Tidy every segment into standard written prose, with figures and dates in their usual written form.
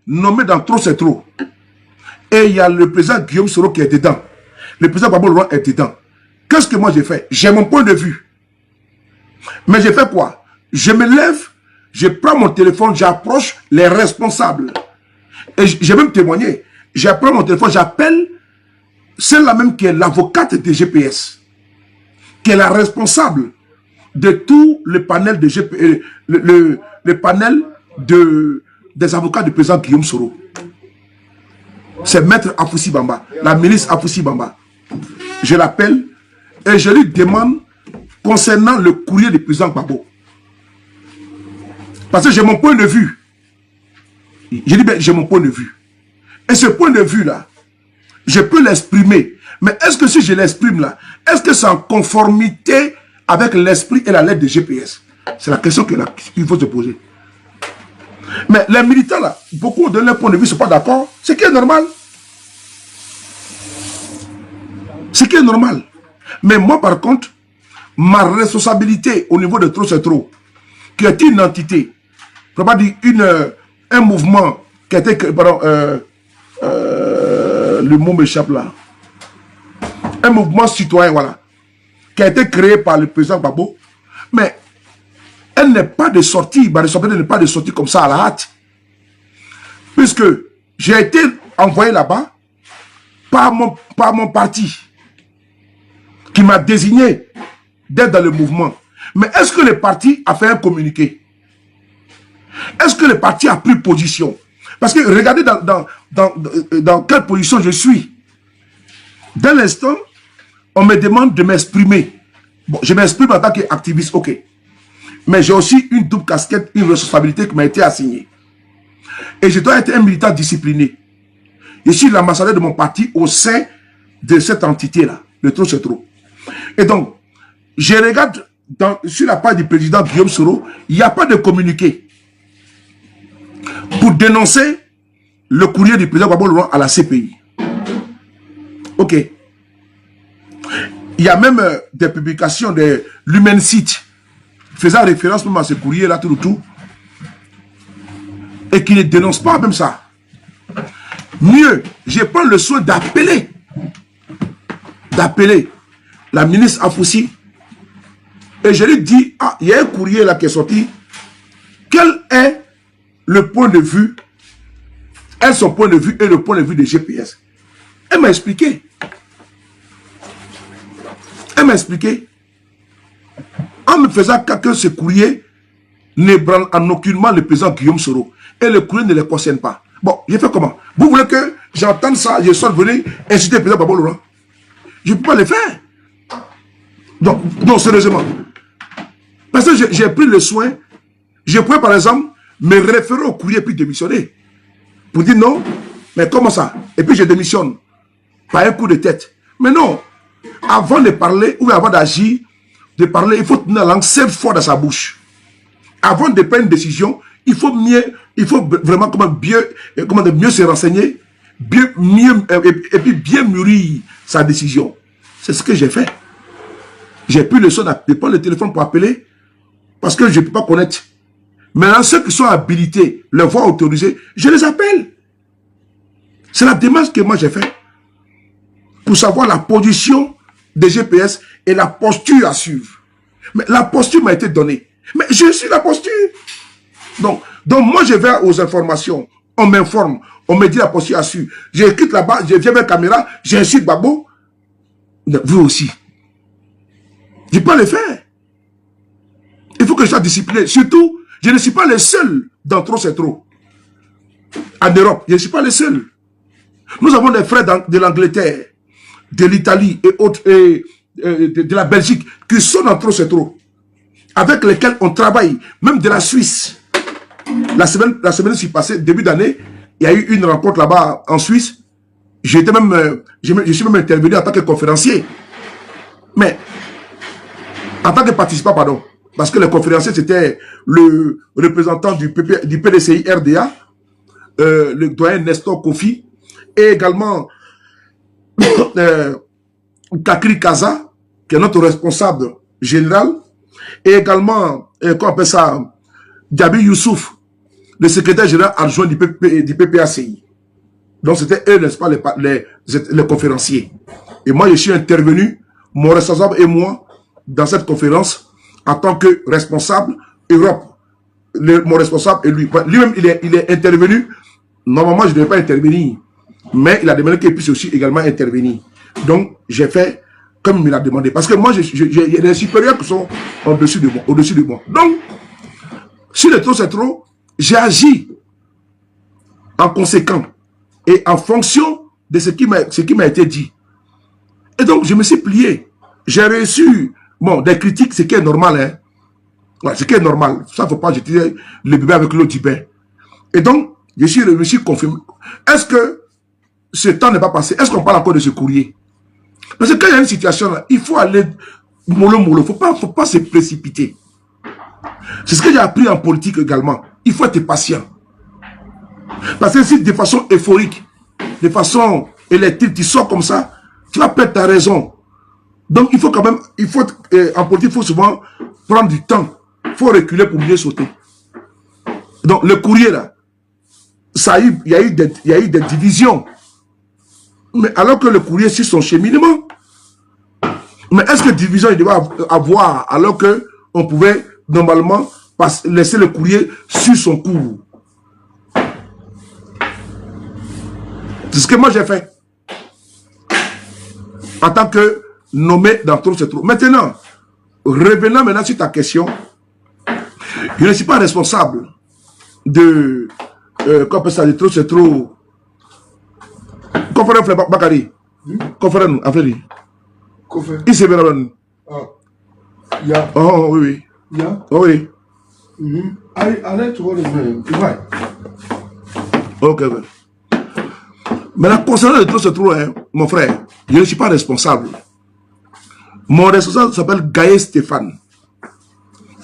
nommé dans Trop c'est trop. Et il y a le président Guillaume Soro qui est dedans. Le président Gbagbo Laurent est dedans. Qu'est-ce que moi j'ai fait? J'ai mon point de vue. Mais j'ai fait quoi? Je me lève, je prends mon téléphone, j'approche les responsables. Et j'ai même témoigné. J'apprends mon téléphone, j'appelle celle-là même qui est l'avocate de GPS, qui est la responsable de tout le panel de GPS, le panel des avocats du président Guillaume Soro. C'est Maître Afoussi Bamba, la ministre Afoussi Bamba. Je l'appelle et je lui demande concernant le courrier du président Gbagbo. Parce que j'ai mon point de vue. Je dis, ben, j'ai mon point de vue. Et ce point de vue-là, je peux l'exprimer. Mais est-ce que si je l'exprime là, est-ce que c'est en conformité avec l'esprit et la lettre de GPS? C'est la question qu'il faut se poser. Mais les militants là, beaucoup de leur point de vue ne sont pas d'accord. Ce qui est normal. Ce qui est normal. Mais moi par contre, ma responsabilité au niveau de Trop c'est trop, qui est une entité, je ne peux pas dire un mouvement qui a été, pardon, le mot m'échappe là, un mouvement citoyen, voilà, qui a été créé par le président Gbagbo, mais elle n'est pas de sortie, ma responsabilité n'est pas de sortie comme ça à la hâte, puisque j'ai été envoyé là-bas par mon parti, qui m'a désigné d'être dans le mouvement. Mais est-ce que le parti a fait un communiqué? Est-ce que le parti a pris position? Parce que regardez dans quelle position je suis. Dès l'instant, on me demande de m'exprimer. Bon, je m'exprime en tant qu'activiste, ok. Mais j'ai aussi une double casquette, une responsabilité qui m'a été assignée. Et je dois être un militant discipliné. Je suis l'ambassadeur de mon parti au sein de cette entité-là. Le Trop c'est trop. Et donc, je regarde sur la page du président Guillaume Soro, il n'y a pas de communiqué pour dénoncer le courrier du président Gbagbo Laurent à la CPI. Ok. Il y a même des publications de l'Humain-Site faisant référence même à ce courrier-là, tout, et qui ne dénonce pas même ça. Mieux, je prends le soin d'appeler la ministre Afoussi et je lui dis, ah, il y a un courrier là qui est sorti. Quel est le point de vue, son point de vue et le point de vue de GPS? Elle m'a expliqué. En me faisant que ce courrier n'ébranle en aucunement le président Guillaume Soro. Et le courrier ne les concerne pas. Bon, j'ai fait comment? Vous voulez que j'entende ça, je sois venu inciter le président Gbagbo Laurent? Je ne peux pas le faire. Donc, non, sérieusement. Parce que j'ai pris le soin, je pouvais par exemple me référer au courrier puis démissionner. Pour dire non, mais comment ça? Et puis je démissionne. Par un coup de tête. Mais non. Avant de parler ou avant d'agir, de parler, il faut tenir la langue 7 fois dans sa bouche. Avant de prendre une décision, il faut vraiment mieux se renseigner, et puis bien mûrir sa décision. C'est ce que j'ai fait. J'ai pris le soin de prendre le téléphone pour appeler parce que je ne peux pas connaître. Maintenant, ceux qui sont habilités, les voix autorisées, je les appelle. C'est la démarche que moi j'ai fait pour savoir la position des GPS et la posture à suivre. Mais la posture m'a été donnée. Mais je suis la posture. Donc moi je vais aux informations, on m'informe, on me dit la posture à suivre. Je quitte là-bas, je viens avec la caméra, j'incite Gbagbo. Vous aussi. Je peux pas le faire. Il faut que je sois discipliné. Surtout, je ne suis pas le seul dans Trop c'est trop. En Europe, je ne suis pas le seul. Nous avons des frères de l'Angleterre, de l'Italie et autres, de la Belgique, qui sont dans Trop c'est trop. Avec lesquels on travaille, même de la Suisse. La semaine qui passée, début d'année, il y a eu une rencontre là-bas en Suisse. Je suis même intervenu en tant que conférencier. Mais, en tant que participant, pardon. Parce que le conférencier, c'était le représentant du PDCI RDA, le doyen Nestor Kofi, et également Kakri Kaza, qui est notre responsable général, et également, comment on appelle ça, Djabi Youssouf, le secrétaire général adjoint du PPACI. Donc c'était eux, n'est-ce pas, les conférenciers. Et moi, je suis intervenu, mon responsable et moi, dans cette conférence, en tant que responsable Europe. Mon responsable et lui. Lui-même, il est intervenu. Normalement, je ne devais pas intervenir. Mais il a demandé qu'il puisse aussi également intervenir. Donc, j'ai fait comme il a demandé. Parce que moi, il y a des supérieurs qui sont au-dessus de moi. Donc, si le trop c'est trop, j'ai agi en conséquent et en fonction de ce qui m'a été dit. Et donc, je me suis plié. J'ai reçu des critiques, ce qui est normal. Hein. Ouais, ce qui est normal. Ça, il ne faut pas jeter le bébé avec l'eau du bain. Et donc, je me suis confirmé. Est-ce que ce temps n'est pas passé? Est-ce qu'on parle encore de ce courrier? Parce que quand il y a une situation là, il faut aller mollo. Il ne faut pas se précipiter. C'est ce que j'ai appris en politique également. Il faut être patient. Parce que si de façon euphorique, de façon électrique, tu sors comme ça, tu vas perdre ta raison. Donc il faut quand même, en politique, il faut souvent prendre du temps. Il faut reculer pour mieux sauter. Donc le courrier là, il y a eu des divisions. Mais alors que le courrier suit son cheminement. Mais est-ce que division il devait avoir alors qu'on pouvait normalement laisser le courrier sur son cours? C'est ce que moi j'ai fait. En tant que nommé dans Trop c'est trop. Maintenant, revenant maintenant sur ta question, je ne suis pas responsable de qu'on appelle ça, de Trop c'est trop. Conférence Bakari. Conférence nous, Afredi. Conférence. Il s'est bien là. Ah. Yeah. Oh oui. Yeah. Oh oui. I like to hold his name. Right. Ok. Maintenant, concernant le Trop c'est trop, hein, mon frère, je ne suis pas responsable. Mon responsable s'appelle Gaye Stéphane.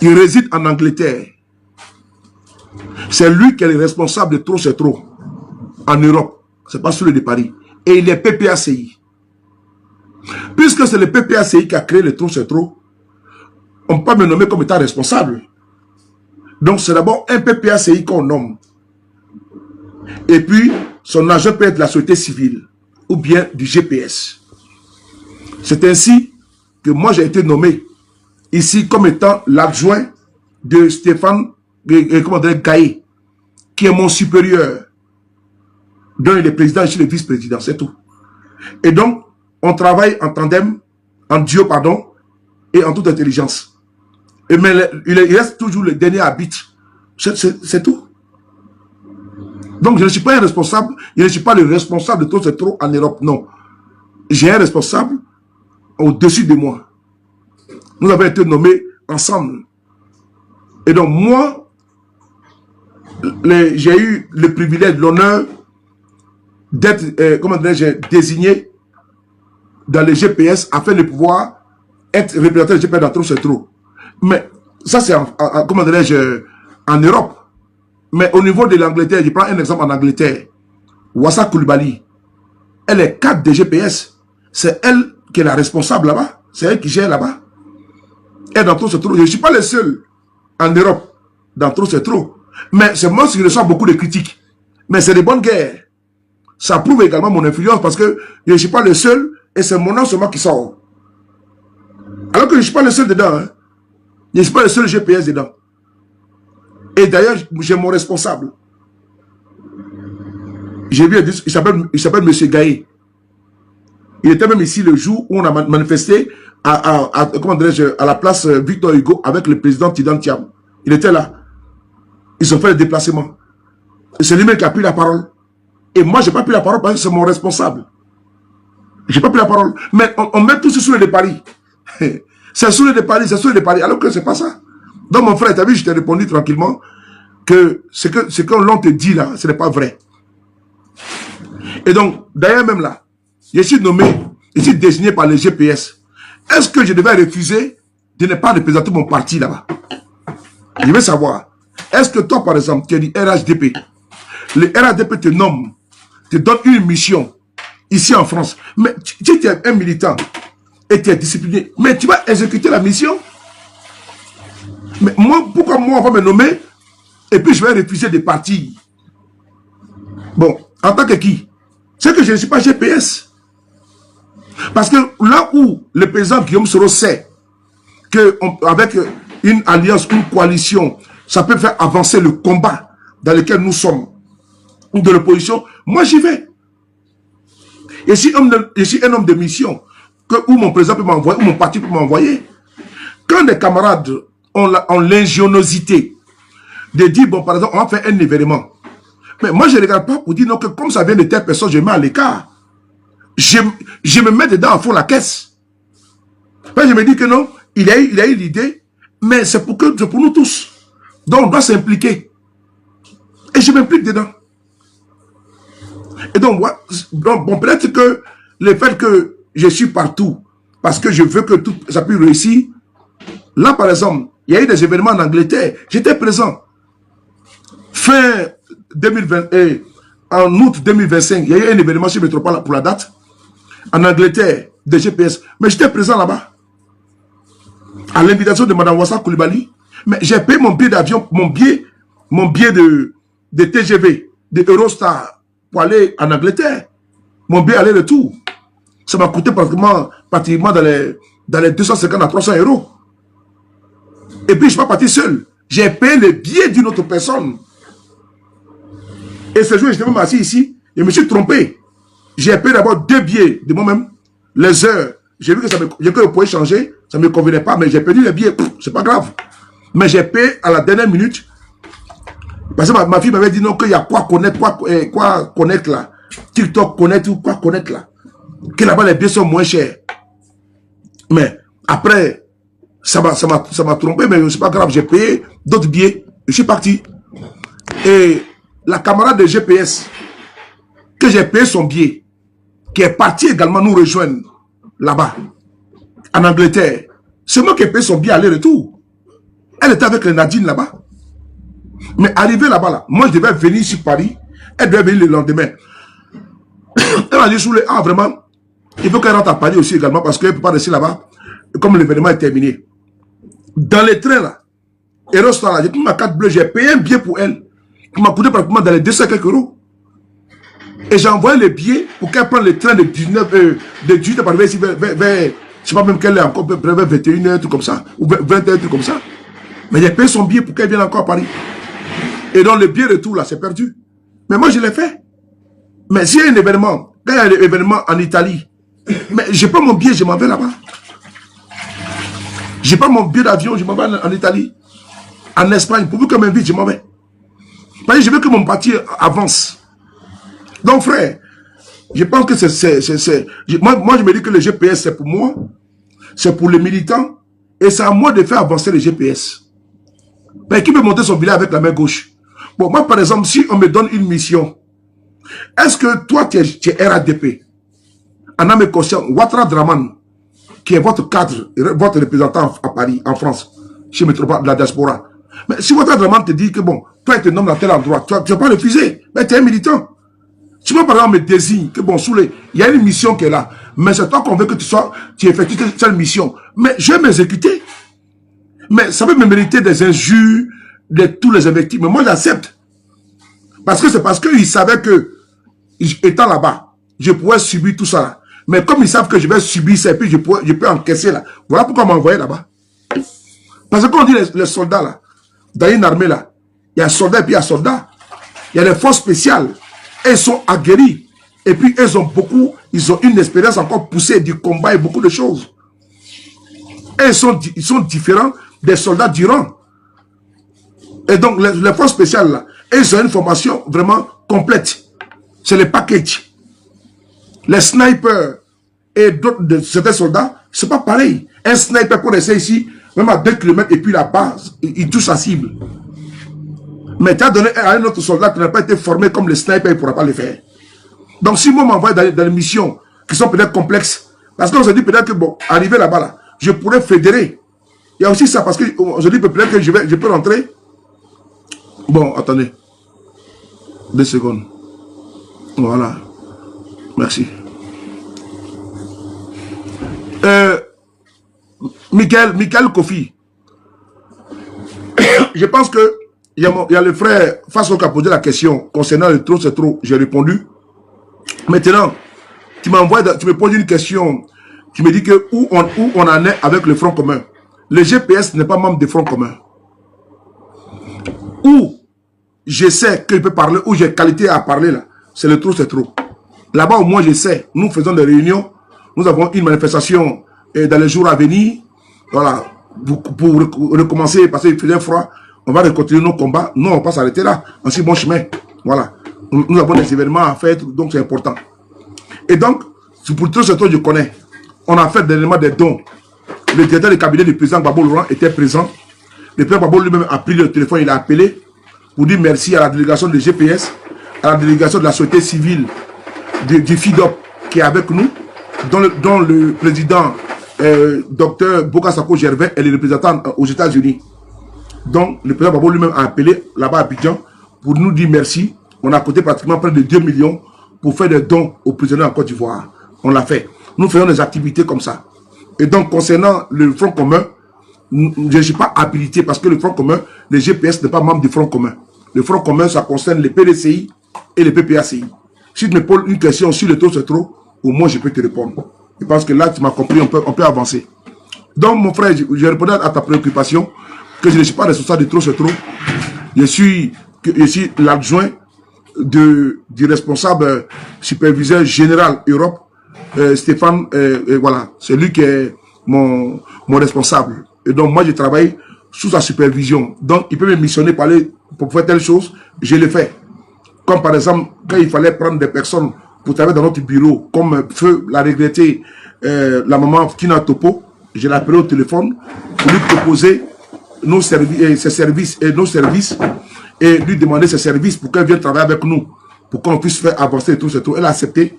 Il réside en Angleterre. C'est lui qui est le responsable de Trop c'est trop en Europe. C'est pas celui de Paris. Et il est PPACI. Puisque c'est le PPACI qui a créé le Trop c'est trop, on ne peut pas me nommer comme étant responsable. Donc c'est d'abord un PPACI qu'on nomme. Et puis, son agent peut être de la société civile ou bien du GPS. C'est ainsi que moi j'ai été nommé ici comme étant l'adjoint de Stéphane Gaye, qui est mon supérieur. Donc il est président, je suis le vice-président, c'est tout. Et donc, on travaille en tandem, en duo, pardon, et en toute intelligence. Et mais il reste toujours le dernier arbitre. C'est tout. Donc je ne suis pas un responsable, je ne suis pas le responsable de Trop c'est trop en Europe, non. J'ai un responsable au-dessus de moi. Nous avons été nommés ensemble. Et donc moi, j'ai eu le privilège, l'honneur d'être, comment dirais-je, désigné dans le GPS afin de pouvoir être représentant du GPS dans Trop c'est trop. Mais ça c'est, comment dirais-je, en Europe. Mais au niveau de l'Angleterre, je prends un exemple en Angleterre. Wassa Koulibaly, elle est cadre de GPS. C'est elle qui est la responsable là-bas. C'est elle qui gère là-bas. Et dans Trop c'est trop, je ne suis pas le seul en Europe dans Trop c'est trop. Mais c'est moi qui reçois beaucoup de critiques. Mais c'est de bonnes guerres. Ça prouve également mon influence parce que je ne suis pas le seul et c'est mon nom seulement qui sort. Alors que je ne suis pas le seul dedans. Hein. Je ne suis pas le seul GPS dedans. Et d'ailleurs, j'ai mon responsable. J'ai vu, il s'appelle M. Gaye. Il était même ici le jour où on a manifesté comment dirais-je, à la place Victor Hugo avec le président Tidan Thiam. Il était là. Ils ont fait le déplacement. C'est lui-même qui a pris la parole. Et moi, je n'ai pas pris la parole parce que c'est mon responsable. Je n'ai pas pris la parole. Mais on met tout sur le de Paris. C'est sur le de Paris, c'est sur le de Paris. Alors que ce n'est pas ça. Donc, mon frère, tu as vu, je t'ai répondu tranquillement que ce que l'on te dit là, ce n'est pas vrai. Et donc, d'ailleurs, même là, je suis nommé, je suis désigné par le GPS. Est-ce que je devais refuser de ne pas représenter mon parti là-bas? Je veux savoir. Est-ce que toi, par exemple, tu es du RHDP? Le RHDP te nomme, te donne une mission ici en France. Mais tu es un militant et tu es discipliné. Mais tu vas exécuter la mission? Mais moi, pourquoi moi on va me nommer Et puis je vais refuser de partir. Bon, en tant que qui? C'est que je ne suis pas GPS. Parce que là où le président Guillaume Soro sait qu'avec une alliance, une coalition, ça peut faire avancer le combat dans lequel nous sommes, ou de l'opposition, moi j'y vais. Et si je suis un homme de mission, où mon président peut m'envoyer, où mon parti peut m'envoyer, quand des camarades ont l'ingéniosité de dire, bon, par exemple, on va faire un événement. Mais moi, je ne regarde pas pour dire, non, que comme ça vient de telle personne, je mets à l'écart. Je me mets dedans à fond la caisse. Mais je me dis que non, il a eu l'idée, mais c'est pour nous tous. Donc, on doit s'impliquer. Et je m'implique dedans. Et donc, bon, peut-être que le fait que je suis partout, parce que je veux que tout ça puisse réussir, là, par exemple, il y a eu des événements en Angleterre, j'étais présent. Fin 2020, en août 2025, il y a eu un événement sur Métropole pour la date, en Angleterre, de GPS, mais j'étais présent là-bas, à l'invitation de Mme Wassa Koulibaly, mais j'ai payé mon billet d'avion, mon billet de TGV, de Eurostar, pour aller en Angleterre. Mon billet aller-retour. Ça m'a coûté pratiquement dans les 250 à 300 euros. Et puis, je ne suis pas parti seul. J'ai payé le billet d'une autre personne. Et ce jour, j'étais même assis ici. Je me suis trompé. J'ai payé d'abord 2 billets de moi-même. Les heures. J'ai vu que je pouvais changer. Ça ne me convenait pas. Mais j'ai perdu les billets. C'est pas grave. Mais j'ai payé à la dernière minute. Parce que ma fille m'avait dit non, qu'il y a quoi connaître là. TikTok connaître ou quoi connaître là. Que là-bas les billets sont moins chers. Mais après, ça m'a trompé, mais c'est pas grave. J'ai payé d'autres billets. Je suis parti. Et la camarade de GPS, que j'ai payé son billet, qui est parti également nous rejoindre là-bas, en Angleterre, c'est moi qui ai payé son billet aller-retour. Elle était avec les Nadine là-bas. Mais arrivé là-bas, là, moi je devais venir sur Paris, elle devait venir le lendemain. Elle m'a dit, Soulé, ah vraiment, il faut qu'elle rentre à Paris aussi également parce qu'elle ne peut pas rester là-bas, comme l'événement est terminé. Dans les trains là, Eurostar là, j'ai pris ma carte bleue, j'ai payé un billet pour elle, qui m'a coûté pratiquement dans les 200 quelques euros. Et j'ai envoyé le billet pour qu'elle prenne le train de 18 par ici vers, je ne sais pas même qu'elle est encore, vers 21h, tout comme ça, ou 20h, tout comme ça. Mais j'ai payé son billet pour qu'elle vienne encore à Paris. Et donc le billet retour là, c'est perdu. Mais moi je l'ai fait. Mais s'il y a un événement, quand il y a un événement en Italie, mais j'ai pas mon billet, je m'en vais là-bas. J'ai pas mon billet d'avion, je m'en vais en Italie. En Espagne, pourvu qu'on m'invite, je m'en vais. Parce que je veux que mon parti avance. Donc frère, je pense que c'est... Moi je me dis que le GPS c'est pour moi, c'est pour les militants, et c'est à moi de faire avancer le GPS. Mais qui peut monter son billet avec la main gauche? Bon, moi par exemple, si on me donne une mission, est-ce que toi tu es RADP? En âme et conscience, Ouattara Draman, qui est votre cadre, votre représentant à Paris, en France, chez Métropole de la diaspora. Mais si Ouattara Draman te dit que bon, toi tu te nommes dans tel endroit, tu ne vas pas refuser, mais tu es un militant. Si moi par exemple me désigne que bon, Soulé, il y a une mission qui est là, mais c'est toi qu'on veut que tu effectues cette mission. Mais je vais m'exécuter. Mais ça peut me mériter des injures, de tous les invectives. Mais moi j'accepte. Parce que c'est parce qu'ils savaient que, étant là-bas, je pourrais subir tout ça là. Mais comme ils savent que je vais subir ça, et puis je peux encaisser là. Voilà pourquoi on m'a envoyé là-bas. Parce que quand on dit les soldats là, dans une armée là, il y a soldats et puis il y a soldats. Il y a des forces spéciales. Et ils sont aguerris. Et puis ils ont une expérience encore poussée du combat et beaucoup de choses. Et ils sont différents des soldats d'Iran. Et donc les forces spéciales là, ils ont une formation vraiment complète. C'est le package. Les snipers et d'autres de certains soldats, c'est pas pareil. Un sniper pour rester ici, même à 2 km et puis la base, il touche sa cible. Mais tu as donné à un autre soldat qui n'a pas été formé comme le sniper, il ne pourra pas le faire. Donc si moi m'envoie dans des missions qui sont peut-être complexes, parce qu'on se dit peut-être que bon, arriver là-bas, là, je pourrais fédérer. Il y a aussi ça, parce qu'on se dit peut-être que je peux rentrer. Bon, attendez. 2 secondes. Voilà. Merci. Michael Kofi. Je pense que il y a le frère Faso qui a posé la question concernant le trop, c'est trop. J'ai répondu. Maintenant, tu me poses une question. Tu me dis que où on en est avec le Front commun. Le GPS n'est pas membre du Front commun. Où je sais qu'il peut parler, où j'ai qualité à parler là, c'est le trop, c'est trop. Là-bas, au moins, je sais. Nous faisons des réunions. Nous avons une manifestation dans les jours à venir. Voilà. Pour recommencer, parce qu'il faisait froid, on va continuer nos combats. Non, on va pas s'arrêter là, en si bon chemin. Voilà. Nous avons des événements à faire, donc c'est important. Et donc, pour tout ce que je connais, on a fait dernièrement des dons. Le directeur du cabinet du président Gbagbo Laurent était présent. Le président Gbagbo lui-même a pris le téléphone, il a appelé pour dire merci à la délégation de GPS, à la délégation de la société civile du FIDOP qui est avec nous, dont le président Dr Bokasako Gervais est le représentant aux États-Unis. Donc, le président Gbagbo lui-même a appelé là-bas à Abidjan pour nous dire merci. On a coté pratiquement près de 2 millions pour faire des dons aux prisonniers en Côte d'Ivoire. On l'a fait. Nous faisons des activités comme ça. Et donc, concernant le Front commun, je ne suis pas habilité parce que le Front commun, le GPS n'est pas membre du Front commun. Le Front commun, ça concerne les PDCI et les PPACI. Si tu me poses une question sur le trop, c'est trop, au moins je peux te répondre. Je pense que là, tu m'as compris, on peut avancer. Donc, mon frère, je répondais à ta préoccupation que je ne suis pas responsable de trop, c'est trop. Je suis l'adjoint du responsable superviseur général Europe, Stéphane, voilà, c'est lui qui est mon responsable. Et donc, moi, je travaille sous sa supervision. Donc, il peut me missionner pour faire telle chose, je le fais. Comme par exemple, quand il fallait prendre des personnes pour travailler dans notre bureau, comme Feu l'a regretté, la maman Tina Topo, je l'ai appelé au téléphone pour lui proposer ses services et lui demander ses services pour qu'elle vienne travailler avec nous, pour qu'on puisse faire avancer tout. Elle a accepté.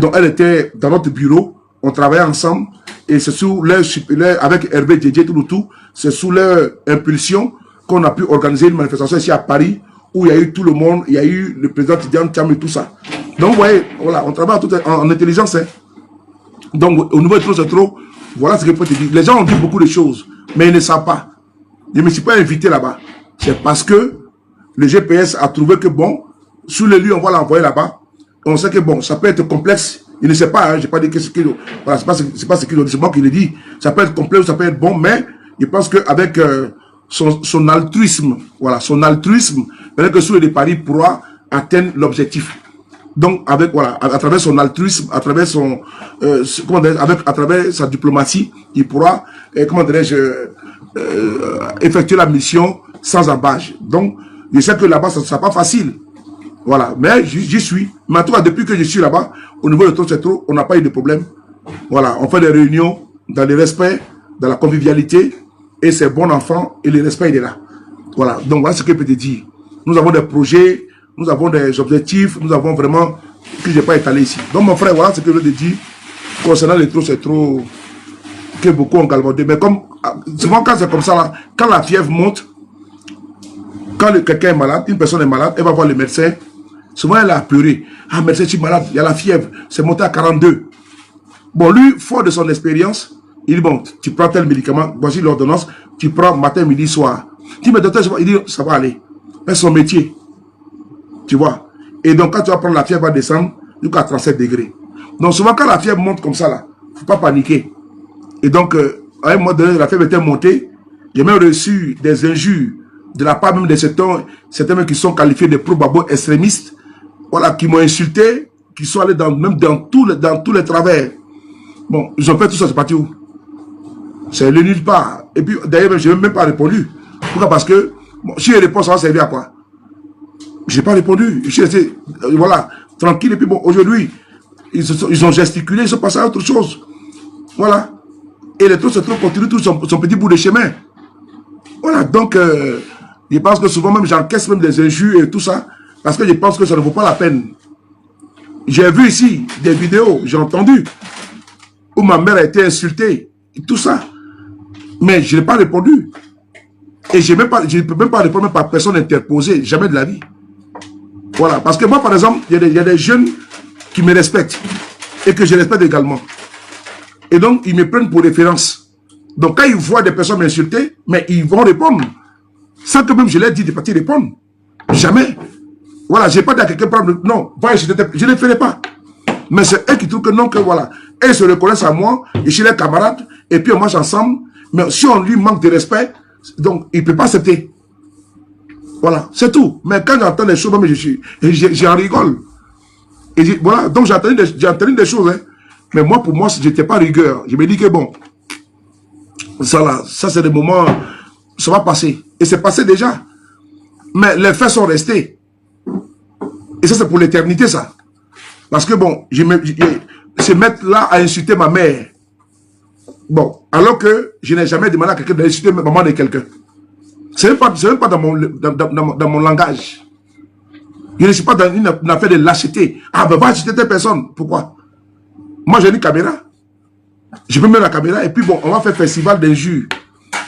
Donc, elle était dans notre bureau, on travaillait ensemble, et c'est sous avec Hervé Djedje, tout, c'est sous leur impulsion qu'on a pu organiser une manifestation ici à Paris, où il y a eu tout le monde, il y a eu le président Tidiane Tcham et tout ça. Donc, vous voyez, voilà, on travaille en intelligence. Hein. Donc, au niveau de trop, c'est trop, voilà ce que je peux te dire. Les gens ont dit beaucoup de choses, mais ils ne savent pas. Je ne me suis pas invité là-bas. C'est parce que le GPS a trouvé que, bon, sous les lieux, on va l'envoyer là-bas. On sait que, bon, ça peut être complexe. Il ne sait pas, hein, je n'ai pas dit que c'est qu'il voilà, c'est pas ce qu'il a dit, c'est moi qui l'ai dit. Ça peut être complexe, ça peut être bon, mais je pense qu'avec son altruisme, voilà, son altruisme, peut-être que sous le départ, il pourra atteindre l'objectif. Donc, avec, voilà, à travers son altruisme, à travers à travers sa diplomatie, il pourra, comment dirais-je, effectuer la mission sans embâche. Donc, je sais que là-bas, ça ne sera pas facile. Voilà, mais j'y suis. Mais en tout cas, depuis que je suis là-bas, au niveau de tout c'est trop, on n'a pas eu de problème. Voilà, on fait des réunions dans le respect, dans la convivialité, et c'est bon enfant, et le respect, il est là. Voilà, donc voilà ce que je peux te dire. Nous avons des projets, nous avons des objectifs, nous avons vraiment, que je n'ai pas étalé ici. Donc mon frère, voilà ce que je veux te dire, concernant les trop, c'est trop, que beaucoup ont galvaudé. Mais comme, souvent quand c'est comme ça, là, quand la fièvre monte, quand quelqu'un est malade, une personne est malade, elle va voir le médecin. Souvent, elle a pleuré. Ah, médecin, je suis malade, il y a la fièvre, c'est monté à 42. Bon, lui, fort de son expérience, il dit, bon, tu prends tel médicament, voici l'ordonnance, tu prends matin, midi, soir. Tu me docteur, il dit, ça va aller. C'est son métier. Tu vois. Et donc, quand tu vas prendre la fièvre, va descendre jusqu'à 37 degrés. Donc, souvent, quand la fièvre monte comme ça, là, il ne faut pas paniquer. Et donc, à un moment donné, la fièvre était montée. J'ai même reçu des injures de la part même de certains qui sont qualifiés de pro-babo extrémistes, voilà, qui m'ont insulté, qui sont allés même dans tous les travers. Bon, ils ont fait tout ça, c'est parti où? C'est le nulle part. Et puis, d'ailleurs, je n'ai même pas répondu. Pourquoi? Parce que, bon, si je réponds, ça va servir à quoi? Je n'ai pas répondu. Je suis resté, voilà, tranquille. Et puis, bon, aujourd'hui, ils ont gesticulé, ils sont passés à autre chose. Voilà. Et les trucs se trouvent continuent tout son petit bout de chemin. Voilà, donc, je pense que souvent même j'encaisse même des injures et tout ça, parce que je pense que ça ne vaut pas la peine. J'ai vu ici des vidéos, j'ai entendu, où ma mère a été insultée, et tout ça. Mais je n'ai pas répondu. Et je ne peux même pas répondre par personne interposée, jamais de la vie. Voilà, parce que moi, par exemple, il y a des jeunes qui me respectent, et que je respecte également. Et donc, ils me prennent pour référence. Donc, quand ils voient des personnes m'insulter, mais ils vont répondre. Sans que même je l'ai dit de partir répondre. Jamais. Voilà, j'ai pas dit à quelqu'un, non, je ne le ferai pas. Mais c'est eux qui trouvent que non, que voilà. Eux se reconnaissent à moi, et chez les camarades, et puis on marche ensemble. Mais si on lui manque de respect, donc il ne peut pas accepter. Voilà, c'est tout. Mais quand j'entends des choses, j'en rigole. Et voilà, donc j'ai entendu des choses. Hein. Mais moi, pour moi, je n'étais pas rigueur. Je me dis que bon, ça là, ça c'est des moments, ça va passer. Et c'est passé déjà. Mais les faits sont restés. Et ça, c'est pour l'éternité, ça. Parce que bon, se mettre là à insulter ma mère. Bon, alors que je n'ai jamais demandé à quelqu'un d'insulter la maman de quelqu'un. Ce n'est même pas dans mon langage. Je ne suis pas dans une affaire de lâcheté. Ah, ben va acheter telle personne. Pourquoi? Moi, j'ai une caméra. Je peux mettre la caméra et puis bon, on va faire festival d'injures.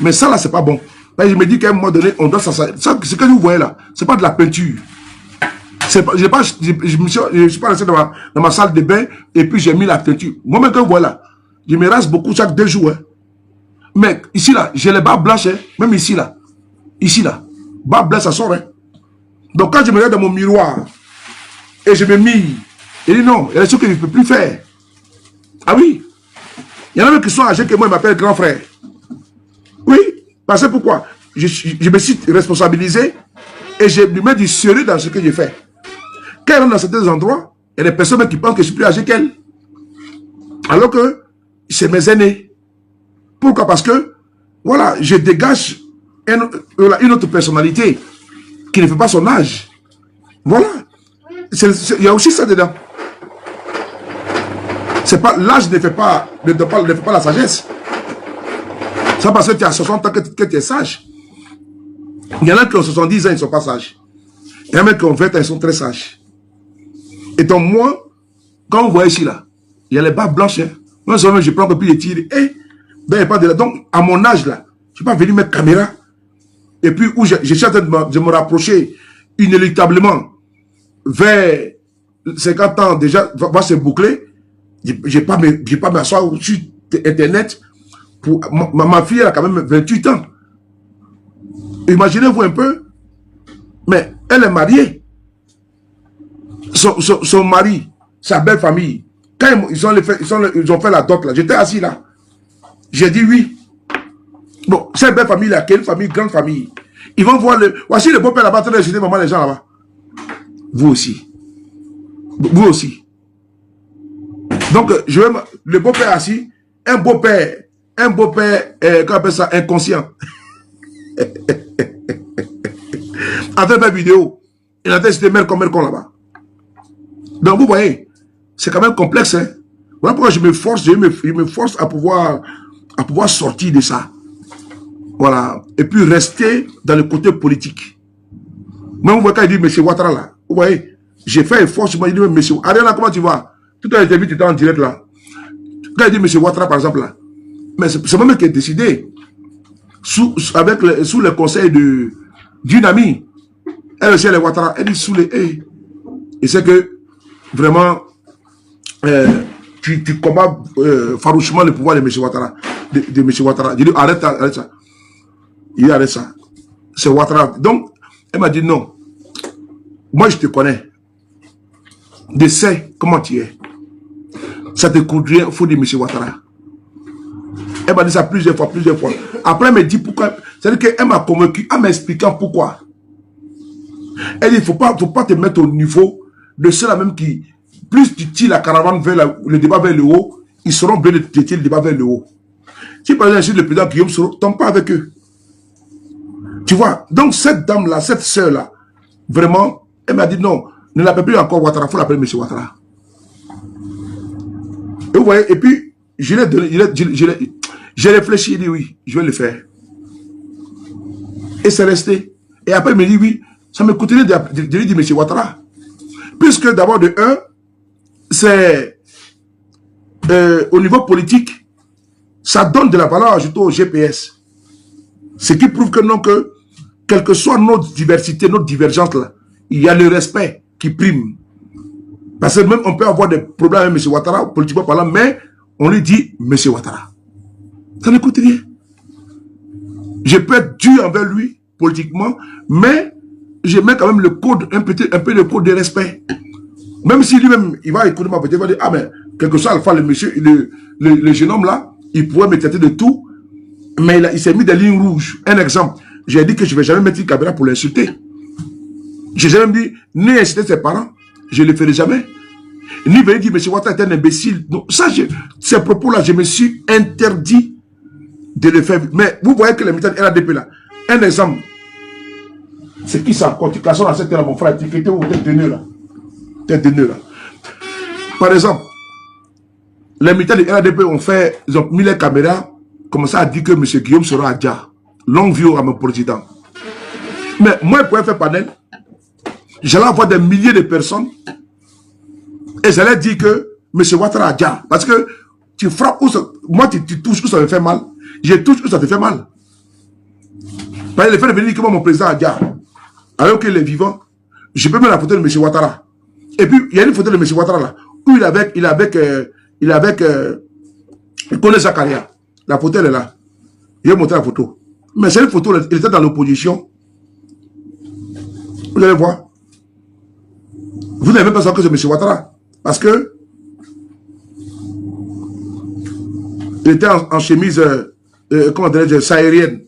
Mais ça, là, c'est pas bon. Là, je me dis qu'à un moment donné, on doit s'asseoir. Ce que vous voyez là, c'est pas de la peinture. Je ne suis pas resté dans ma salle de bain et puis j'ai mis la peinture. Moi-même, quand vous voyez là, je me rase beaucoup chaque 2 jours. Hein. Mais ici, là, j'ai les barbes blanches. Hein. Même ici, là. Ici, là. Barbe blanche, ça sort. Hein. Donc, quand je me regarde dans mon miroir et je me mire, je dis non, il y a des choses que je ne peux plus faire. Ah oui. Il y en a même qui sont âgés que moi, ils m'appellent grand frère. Oui. Parce que pourquoi? Je me suis responsabilisé et je me mets du sérieux dans ce que je fais. Quand elle est dans certains endroits, il y a des personnes qui pensent que je suis plus âgé qu'elle. Alors que c'est mes aînés. Pourquoi? Parce que, voilà, je dégage une autre personnalité qui ne fait pas son âge. Voilà. Il y a aussi ça dedans. L'âge ne fait pas la sagesse. C'est parce que tu as 60 ans que tu es sage. Il y en a qui ont 70 ans, ils ne sont pas sages. Il y en a qui ont 20 ans, ils sont très sages. Et donc moi, quand vous voyez ici, là, il y a les barbes blanches. Hein. Moi, je prends un peu de tir. Donc, à mon âge, là, je ne vais pas venir mettre caméra. Et puis, où je suis en train de me rapprocher inéluctablement vers 50 ans, déjà, va se boucler. Je ne vais pas m'asseoir sur Internet. Ma fille, elle a quand même 28 ans. Imaginez-vous un peu. Mais elle est mariée. Son mari, sa belle famille, quand ils ont fait la dot là, j'étais assis là. J'ai dit oui. Bon, cette belle famille là, quelle famille, grande famille. Ils vont voir voici le beau-père là-bas, en train d'insulter maman les gens là-bas. Vous aussi. Vous aussi. Donc, le beau-père assis, un beau-père, comment on appelle ça, inconscient. En train de faire vidéo, il a train d'insulter mère comme là-bas. Donc, vous voyez, c'est quand même complexe. Hein? Voilà pourquoi je me force à pouvoir sortir de ça. Voilà. Et puis rester dans le côté politique. Même vous voyez quand il dit M. Ouattara là, vous voyez, j'ai fait un effort, il dit M. Ariana, comment tu vas? Tout à l'heure, j'ai vu, tu étais en direct là. Quand il dit M. Ouattara par exemple là, mais c'est moi-même qui ai décidé, sous le conseil d'une amie, elle aussi elle est Ouattara, elle dit sous les... Et c'est que vraiment, tu combats farouchement le pouvoir de M. Ouattara. De M. Ouattara. Je dis, arrête ça. Il dit, arrête ça. C'est Ouattara. Donc, elle m'a dit, non. Moi, je te connais. Je sais comment tu es. Ça te coûte rien, il faut dire M. Ouattara. Elle m'a dit ça plusieurs fois. Après, elle m'a dit pourquoi. C'est-à-dire qu'elle m'a convaincu en m'expliquant pourquoi. Elle dit, il ne faut pas te mettre au niveau de ceux-là même qui, plus tu tires la caravane vers le débat vers le haut, ils seront obligés de tirer le débat vers le haut. Si par exemple, le président Guillaume Soro, tombe pas avec eux. Tu vois, donc cette dame-là, cette sœur-là, vraiment, elle m'a dit non, ne l'appelle plus encore Ouattara, il faut l'appeler M. Ouattara. Et vous voyez, et puis, j'ai réfléchi, il dit oui, je vais le faire. Et c'est resté. Et après, il me dit oui, ça me coûterait de lui dire M. Ouattara. Puisque d'abord, de un, c'est au niveau politique, ça donne de la valeur ajoutée au GPS. Ce qui prouve que non, que quelle que soit notre diversité, notre divergence là, il y a le respect qui prime. Parce que même on peut avoir des problèmes avec M. Ouattara, politiquement parlant, mais on lui dit M. Ouattara. Ça ne coûte rien. Je peux être dur envers lui, politiquement, mais je mets quand même le code, un peu le code de respect. Même si lui-même, il va écouter ma petite, il va dire, ah mais, quelque chose, Alpha, le monsieur, le jeune homme là, il pourrait me traiter de tout, mais il s'est mis des lignes rouges. Un exemple, j'ai dit que je ne vais jamais mettre une caméra pour l'insulter. J'ai jamais dit, ni insulter ses parents, je ne le ferai jamais. Ni venir dire, M. Ouattara est un imbécile. Donc, ça, ces propos-là, je me suis interdit de le faire. Mais vous voyez que les militants de RADP là, un exemple, c'est qui ça? Quand tu casses dans cette là, mon frère, tu étais où? T'es tenu là. Par exemple, les militants de RADP ils ont mis les caméras, commencé à dire que M. Guillaume sera à Dia. Longue vie à mon président. Mais moi, je pouvais faire panel. J'allais avoir des milliers de personnes. Et j'allais dire que M. Ouattara a Dia. Parce que tu frappes où ça, moi, tu touches où ça me fait mal. Je touche où ça te fait mal. Parce que le fait de venir dire que moi, mon président a Dia, alors qu'il est vivant, je peux mettre la photo de M. Ouattara. Et puis, il y a une photo de M. Ouattara là, où il est avec Kone Zakaria. La photo, elle est là. Il a montré la photo. Mais c'est une photo, il était dans l'opposition. Vous allez voir. Vous n'avez même pas savoir que c'est M. Ouattara. Parce que il était en chemise, comment dirais-je, saharienne.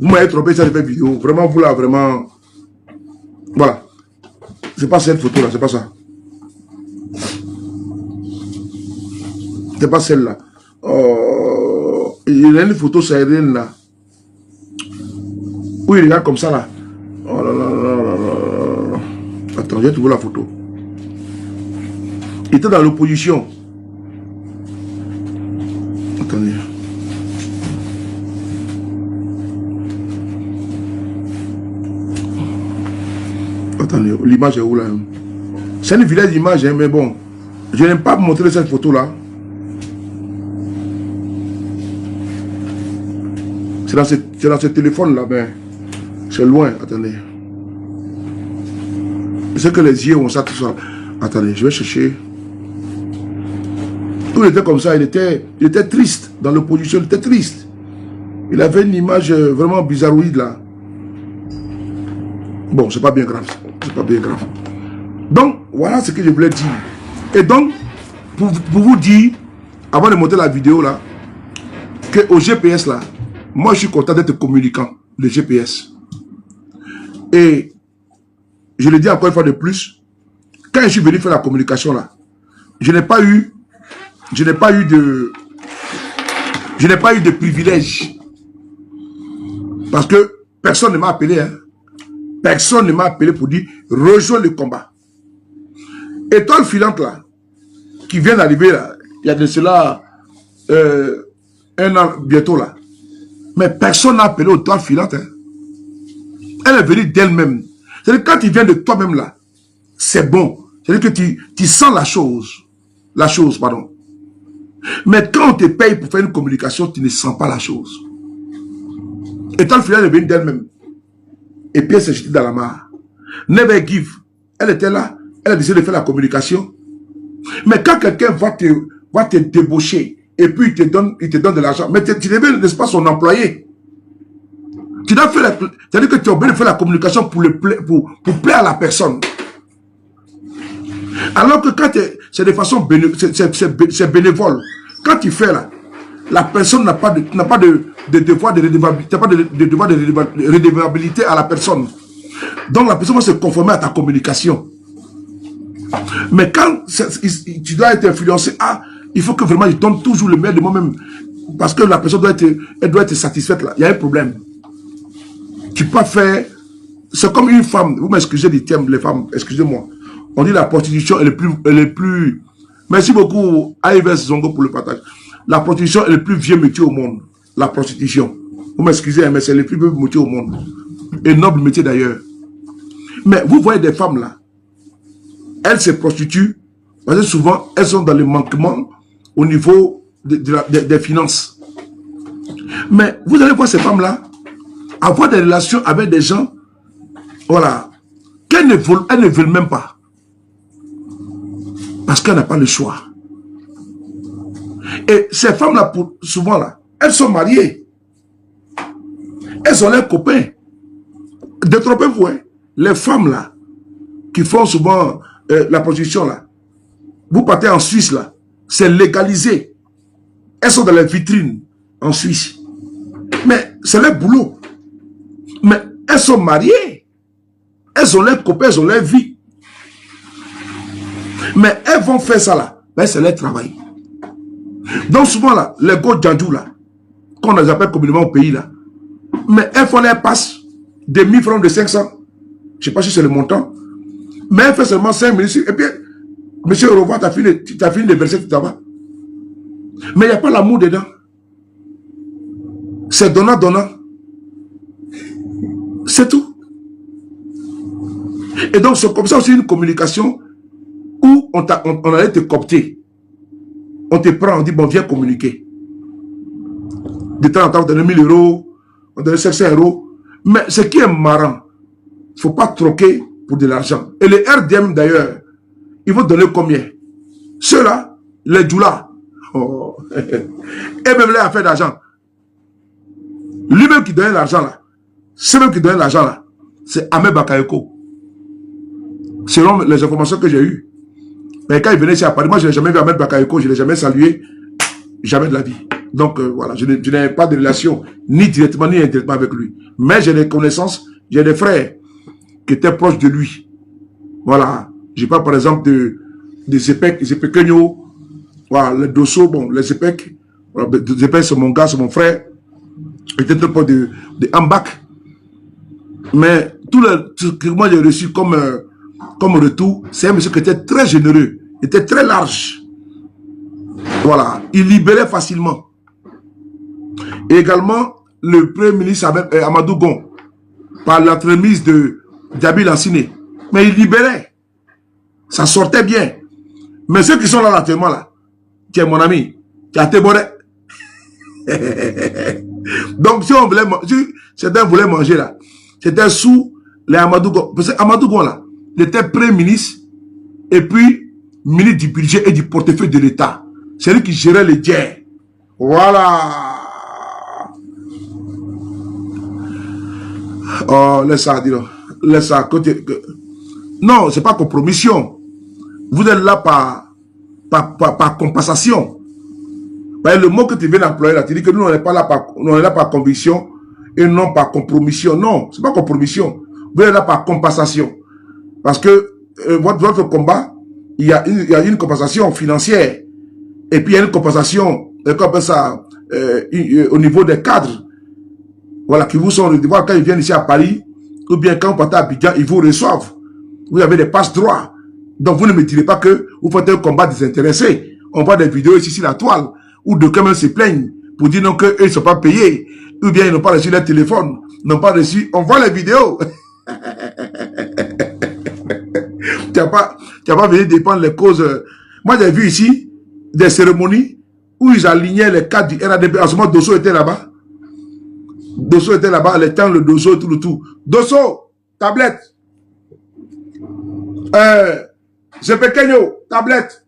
Vous m'avez trompé sur cette vidéo. Vraiment, vous là, vraiment. Voilà. C'est pas cette photo là, c'est pas ça. C'est pas celle-là. Oh, il y a une photo saharienne là. Où il regarde comme ça là. Oh là là là là là. Attends, j'ai trouvé la photo. Il était dans l'opposition. Attendez. Attendez, l'image est où là? C'est une vilaine image, hein, mais bon. Je n'aime pas montrer cette photo là. C'est dans ce téléphone là, mais c'est loin. Attendez. C'est que les yeux ont ça, tout ça. Attendez, je vais chercher. Tout était comme ça, il était triste dans l'opposition, il était triste. Il avait une image vraiment bizarroïde là. Bon, c'est pas bien grave. C'est pas bien grave. Donc, voilà ce que je voulais dire. Et donc, pour vous dire, avant de monter la vidéo là, qu'au GPS là, moi je suis content d'être communicant, le GPS. Et je le dis encore une fois de plus, quand je suis venu faire la communication là, je n'ai pas eu de privilège. Parce que personne ne m'a appelé. Hein. Personne ne m'a appelé pour dire rejoins le combat. Étoile filante là, qui vient d'arriver là, il y a de cela un an bientôt là. Mais personne n'a appelé étoile filante. Hein. Elle est venue d'elle-même. C'est-à-dire quand il vient de toi-même là, c'est bon. C'est-à-dire que tu sens la chose. La chose, pardon. Mais quand on te paye pour faire une communication, tu ne sens pas la chose. Étoile filante est venue d'elle-même. Et puis elle s'est jetée dans la mare. Never give. Elle était là. Elle a décidé de faire la communication. Mais quand quelqu'un va te débaucher, et puis il te donne de l'argent, mais tu deviens, n'est-ce pas, son employé. Tu dois faire c'est-à-dire que tu es obligé de faire la communication pour plaire à la personne. Alors que quand c'est de façon c'est bénévole. Quand tu fais là, la personne n'a pas de devoir de redevabilité, pas de devoir de redevabilité à la personne. Donc la personne va se conformer à ta communication. Mais quand tu dois être influencé, il faut que vraiment je donne toujours le meilleur de moi-même. Parce que la personne doit être satisfaite là. Il y a un problème. Tu peux faire... C'est comme une femme. Vous m'excusez du terme, les femmes, excusez-moi. On dit la prostitution est le plus... Merci beaucoup à Yves Zongo pour le partage. La prostitution est le plus vieux métier au monde. La prostitution. Vous m'excusez, mais c'est le plus vieux métier au monde. Et noble métier d'ailleurs. Mais vous voyez des femmes là. Elles se prostituent parce que souvent elles sont dans le manquement au niveau des finances. Mais vous allez voir ces femmes là avoir des relations avec des gens, voilà, qu'elles ne veulent même pas. Parce qu'elle n'a pas le choix. Et ces femmes-là, souvent, là, elles sont mariées. Elles ont leurs copains. Détrompez-vous, hein. Les femmes, là, qui font souvent la prostitution, là, vous partez en Suisse, là, c'est légalisé. Elles sont dans les vitrines en Suisse. Mais c'est leur boulot. Mais elles sont mariées. Elles ont leurs copains, elles ont leur vie. Mais elles vont faire ça là. Ben, c'est leur travail. Donc souvent là, les gars djandjou là, qu'on les appelle communément au pays là, mais elles font les passes de 1000 francs, de 500. Je ne sais pas si c'est le montant. Mais elles font seulement 5 minutes. Et puis, monsieur, au revoir, tu as fini de verser tout là-bas. Mais il n'y a pas l'amour dedans. C'est donnant. C'est tout. Et donc, c'est comme ça aussi une communication où on allait te coopter. On te prend, on dit, bon, viens communiquer. De temps en temps, on donne 1000 euros, on donne 500 euros. Mais ce qui est marrant, il ne faut pas troquer pour de l'argent. Et les RDM d'ailleurs, ils vont donner combien? Ceux-là, les djoulas, oh. Et même les affaires d'argent. Lui-même qui donnait l'argent là, ceux-même qui donnaient l'argent là, c'est Ahmed Bakayoko. Selon les informations que j'ai eues. Mais quand il venait ici à Paris, moi je n'ai jamais vu Ahmed Bakayoko, je ne l'ai jamais salué, jamais de la vie. Donc voilà, je n'ai pas de relation, ni directement ni indirectement avec lui. Mais j'ai des connaissances, j'ai des frères qui étaient proches de lui. Voilà, je parle par exemple des Zepek, les Zepekenyo, voilà, les Dosso, bon, les Zepek, voilà, les Zepek c'est mon gars, c'est mon frère, il était très proche de Ambak. Mais tout ce que moi j'ai reçu comme retour, c'est un monsieur qui était très généreux, il était très large. Voilà, il libérait facilement. Et également, le premier ministre Amadou Gon, par l'entremise de Djabil Lansine, mais il libérait. Ça sortait bien. Mais ceux qui sont là actuellement, là, tu es mon ami, tu as Téboré. Donc, si certains voulaient manger là, c'était sous les Amadou Gon. Parce que Amadou Gon là, il était premier ministre et puis ministre du budget et du portefeuille de l'État. C'est lui qui gérait les guerres. Voilà. Oh, laisse ça, dis-le. Laisse ça. Non, c'est pas compromission. Vous êtes là par compensation. Le mot que tu viens d'employer là, tu dis que nous, on n'est pas là on est là par conviction et non par compromission. Non, c'est pas compromission. Vous êtes là par compensation. Parce que votre combat, il y a une compensation financière. Et puis il y a une compensation, qu'on appelle ça, au niveau des cadres. Voilà, qui vous sont redevables quand ils viennent ici à Paris, ou bien quand vous partez à Abidjan, ils vous reçoivent. Vous avez des passe droits. Donc vous ne me direz pas que vous faites un combat désintéressé. On voit des vidéos ici sur la toile, où de même se plaignent pour dire non qu'eux ne sont pas payés, ou bien ils n'ont pas reçu leur téléphone, n'ont pas reçu. On voit les vidéos. Tu n'as pas venu dépendre les causes. Moi j'ai vu ici des cérémonies où ils alignaient les cadres du RADP. En ce moment, Dosso était là-bas. Dosso était là-bas, le temps, le Dosso, tout le tout. Dosso, tablette. Zepekenyo, tablette.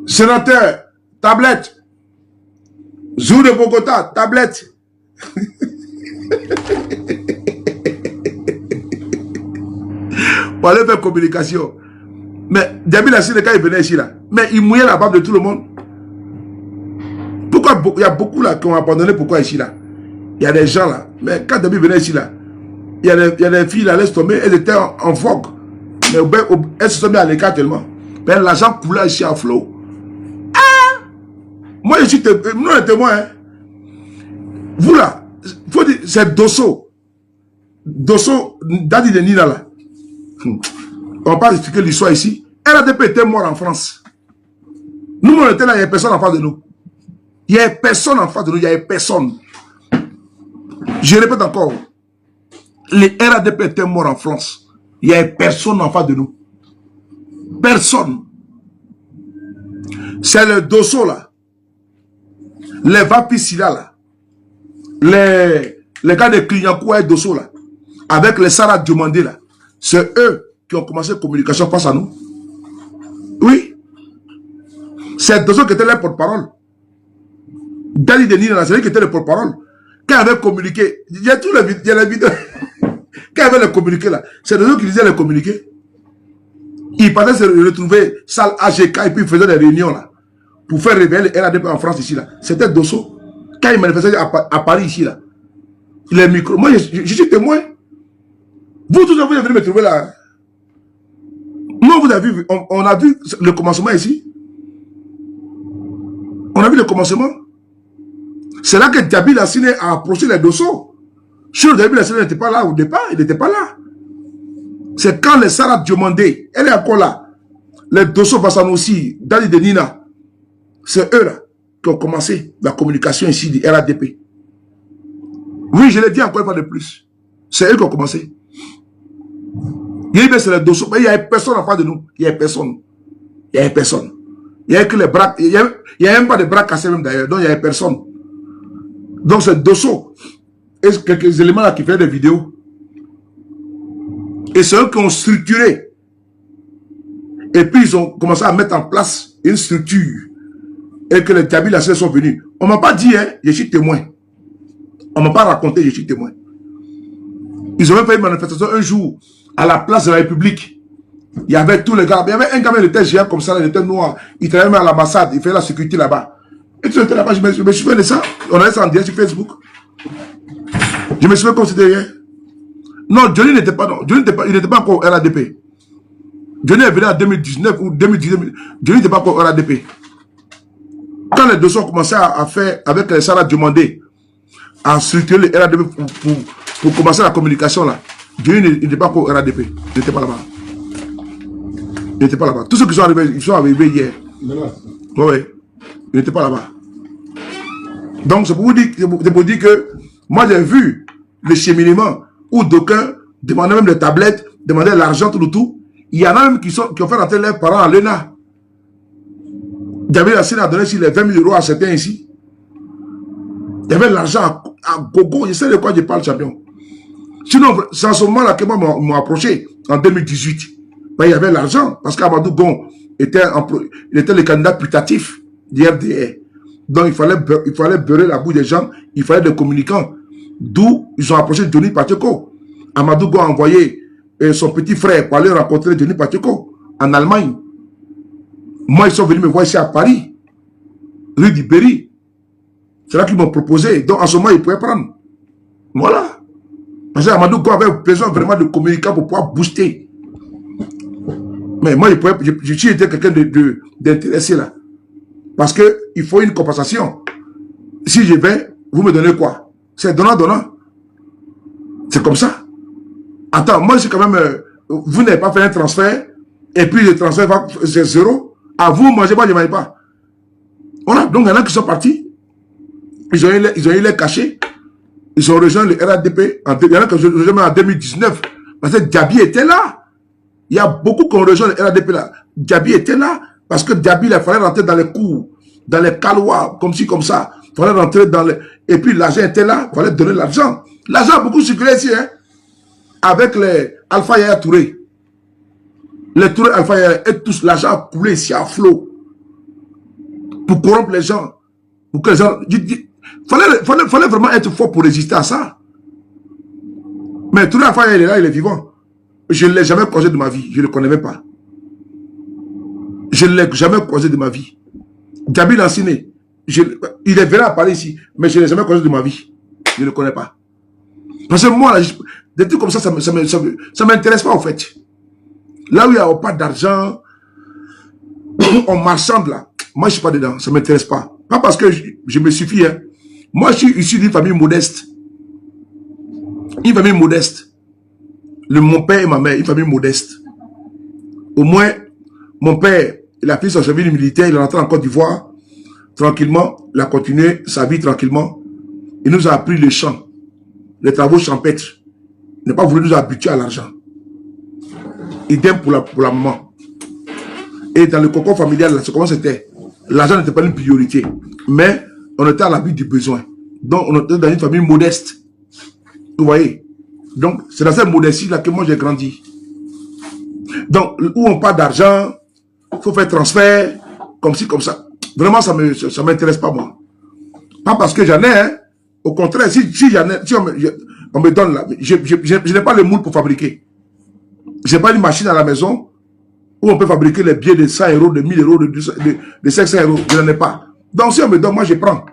Sénateur, tablette. Zou de Bogota, tablette. On allait faire communication. Mais Djabil Lansine, quand il venait ici, là, mais il mouillait la barbe de tout le monde. Pourquoi il y a beaucoup là qui ont abandonné? Pourquoi ici là? Il y a des gens là. Mais quand Djabil venait ici là, il y a des filles là, laisse tomber, elles étaient en vogue. Mais elles se sont mises à l'écart tellement. Mais l'argent coulait ici à flot. Ah! Moi je suis témoin. Hein. Vous là, faut dire, c'est Dosso. Dosso, Dadi de Nina là. On va pas expliquer l'histoire ici. RADP était mort en France. Nous, on était là, il n'y avait personne en face de nous. Il n'y avait personne en face de nous, il n'y avait personne. Je répète encore. Les RADP étaient morts en France. Il n'y avait personne en face de nous. Personne. C'est le Dosso là. Les Vapisila là. Les gars de Clignancourt et Dosso là. Avec les Sarah Diomandé là. C'est eux qui ont commencé la communication face à nous. Oui. C'est Dosso qui était le porte-parole. Dali Denis, c'est lui qui était le porte-parole. Quand il avait communiqué, il y a tous les vidéos. Quand il avait le communiqué là, c'est Dosso qui disait le communiqué. Il partait se retrouver salle AGK et puis il faisait des réunions là. Pour faire révéler le RADP en France ici là. C'était Dosso. Quand il manifestait à Paris ici là. Les micros. Moi je suis témoin. Vous tous vous êtes venus me trouver là. Nous vous avez vu, on a vu le commencement ici. On a vu le commencement. C'est là que Djabil Hassine a approché les Dosso. Sur Djabil Hassine n'était pas là au départ, il n'était pas là. C'est quand les Sarah Diomandé, elle est encore là. Les Dosso Bassanoussi, Dali Denina, c'est eux là qui ont commencé la communication ici du RADP. Oui, je l'ai dit encore une fois de plus. C'est eux qui ont commencé. Il y a c'est les Dosso, mais il n'y avait personne en face de nous. Il n'y avait personne. Il n'y avait personne. Il n'y avait que les bras. Il n'y a même pas de bras cassés même d'ailleurs. Donc il n'y avait personne. Donc c'est Dosso. Et quelques éléments là qui font des vidéos. Et c'est eux qui ont structuré. Et puis ils ont commencé à mettre en place une structure. Et que les Djabil Hassine sont venus. On ne m'a pas dit, hein, je suis témoin. On ne m'a pas raconté, je suis témoin. Ils ont même fait une manifestation un jour à la place de la République. Il y avait tous les gars. Il y avait un gamin, il était géant comme ça, il était noir. Il travaillait même à l'ambassade, il faisait la sécurité là-bas. Et tu étais là-bas, je me souviens de ça. On avait ça en direct sur Facebook. Je me souviens comme c'était hier. Non, Johnny n'était pas, il n'était pas encore au RADP. Johnny est venu en 2019 ou 2019. Johnny n'était pas encore au RADP. Quand les dossiers ont commencé à faire avec les Sarah Diomandé, à structurer le RADP pour commencer la communication là, Johnny n'était pas encore au RADP. Il n'était pas là-bas. Il n'était pas là-bas. Tous ceux qui sont arrivés, ils sont arrivés hier. Oui, il n'était pas là-bas. Donc c'est pour vous dire que moi j'ai vu le cheminement où d'aucuns demandaient même des tablettes, demandaient l'argent, tout. Il y en a même qui ont fait rentrer leurs parents à l'ENA. Djabil Hassine a donné les 20 000 € à certains ici. Il y avait l'argent à gogo. Je sais de quoi je parle, champion. Sinon, c'est à ce moment-là que moi m'ont approché, en 2018. Ben, il y avait l'argent, parce qu'Amadou Gon était le candidat putatif du RDR. Donc, il fallait beurrer la bouche des gens, il fallait des communicants. D'où ils ont approché Johnny Pacheco. Amadou Gon a envoyé son petit frère pour aller rencontrer Johnny Pacheco en Allemagne. Moi, ils sont venus me voir ici à Paris, rue du Berry. C'est là qu'ils m'ont proposé. Donc, en ce moment, ils pouvaient prendre. Voilà. Parce que Amadou Gon avait besoin vraiment de communicants pour pouvoir booster. Mais moi, je suis quelqu'un d'intéressé là. Parce qu'il faut une compensation. Si je vais, vous me donnez quoi? C'est donnant-donnant. C'est comme ça. Attends, moi, c'est quand même... vous n'avez pas fait un transfert, et puis le transfert, c'est 0. À vous, mangez pas, je ne mange pas. Voilà. Donc, il y en a qui sont partis. Ils ont eu les cachets. Ils ont rejoint le RADP. Il y en a qui ont rejoint en 2019. Parce que Djabi était là. Il y a beaucoup qui ont rejoint le RADP là. Djabi était là. Parce que Djabi, il fallait rentrer dans les cours, dans les calois, comme ci, comme ça. Il fallait rentrer dans les... Et puis l'argent était là. Il fallait donner l'argent. L'argent a beaucoup circulé ici, hein. Avec les Alpha Yaya Touré. Les Touré Alpha Yaya, et tous, l'argent a coulé ici à flot. Pour corrompre les gens. Pour que les gens... Fallait vraiment être fort pour résister à ça. Mais Touré Alpha Yaya, il est là, il est vivant. Je ne l'ai jamais croisé de ma vie. Je ne le connais même pas. Je ne l'ai jamais croisé de ma vie. Djabil Hassine, il est venu à Paris ici, mais je ne l'ai jamais croisé de ma vie. Je ne le connais pas. Parce que moi, là, des trucs comme ça, ça ne m'intéresse pas en fait. Là où il n'y a pas d'argent, on marchande là. Moi, je ne suis pas dedans, ça ne m'intéresse pas. Pas parce que je me suffis. Hein. Moi, je suis issu d'une famille modeste. Une famille modeste. Mon père et ma mère, une famille modeste. Au moins, mon père, il a fait son service militaire, il est rentré en Côte d'Ivoire, tranquillement, il a continué sa vie tranquillement. Il nous a appris les champs, les travaux champêtres. Il n'a pas voulu nous habituer à l'argent. Idem pour la maman. Et dans le cocon familial, c'est comment c'était. L'argent n'était pas une priorité. Mais on était à l'abri du besoin. Donc, on était dans une famille modeste. Vous voyez? Donc, c'est dans cette modestie-là que moi j'ai grandi. Donc, où on parle d'argent, faut faire transfert, comme ci, comme ça. Vraiment, ça m'intéresse pas, moi. Pas parce que j'en ai, hein. Au contraire, si j'en ai, si on me donne là, je n'ai pas le moule pour fabriquer. Je n'ai pas une machine à la maison où on peut fabriquer les billets de 100 €, de 1000 €, de 500 €. Je n'en ai pas. Donc, si on me donne, moi, je prends.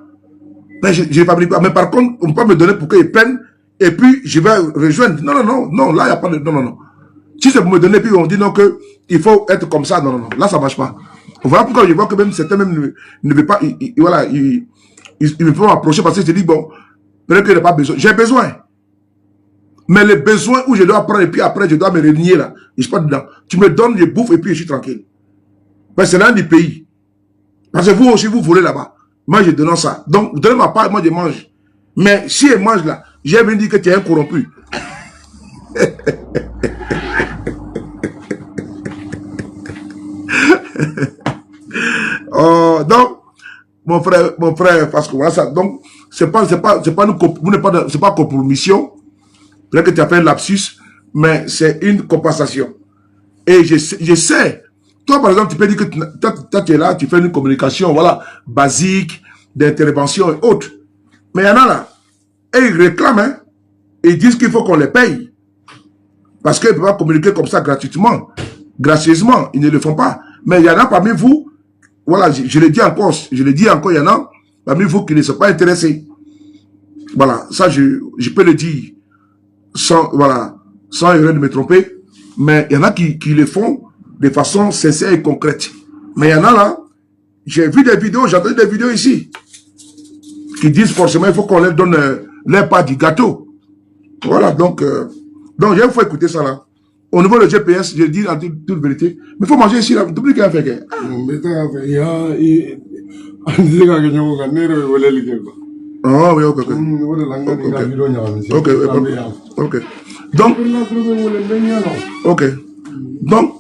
Mais je ne fabrique pas. Mais par contre, on peut me donner pour qu'ils prennent et puis je vais rejoindre. Non, non, non, non, là, il n'y a pas de... Non, non, non. Si c'est pour me donner, puis on dit non, qu'il faut être comme ça, non, non, non. Là, ça ne marche pas. Voilà pourquoi je vois que même certains même ne veulent pas... Voilà, ils me font approcher parce que je dis, bon, peut-être que je n'ai pas besoin. J'ai besoin. Mais les besoins où je dois prendre et puis après, je dois me renier là. Je ne suis pas dedans. Tu me donnes, je bouffe et puis je suis tranquille. Mais c'est l'un des pays. Parce que vous aussi, vous volez là-bas. Moi, je donne ça. Donc, donnez ma part, moi, je mange. Mais si je mange là, j'ai bien dit que tu es un corrompu. Donc, mon frère, parce que voilà ça. Donc, c'est pas compromission. Peut-être que tu as fait un lapsus, mais c'est une compensation. Et je sais, toi par exemple, tu peux dire que toi, tu es là, tu fais une communication, voilà, basique, d'intervention et autres. Mais il y en a là, et ils réclament, hein, et ils disent qu'il faut qu'on les paye. Parce qu'ils ne peuvent pas communiquer comme ça gratuitement, gracieusement, ils ne le font pas. Mais il y en a parmi vous, voilà, je le dis encore, il y en a parmi vous qui ne sont pas intéressés. Voilà, ça je peux le dire. Sans erreur de me tromper, mais il y en a qui le font de façon sincère et concrète. Mais il y en a là, j'ai vu des vidéos, j'ai entendu des vidéos ici, qui disent forcément il faut qu'on leur donne leur part du gâteau. Voilà, donc il faut écouter ça là. Au niveau du GPS, je dis en toute vérité, mais il faut manger ici là, tu oublies qu'il y a fait. Ah oui, ok. Ok. Donc,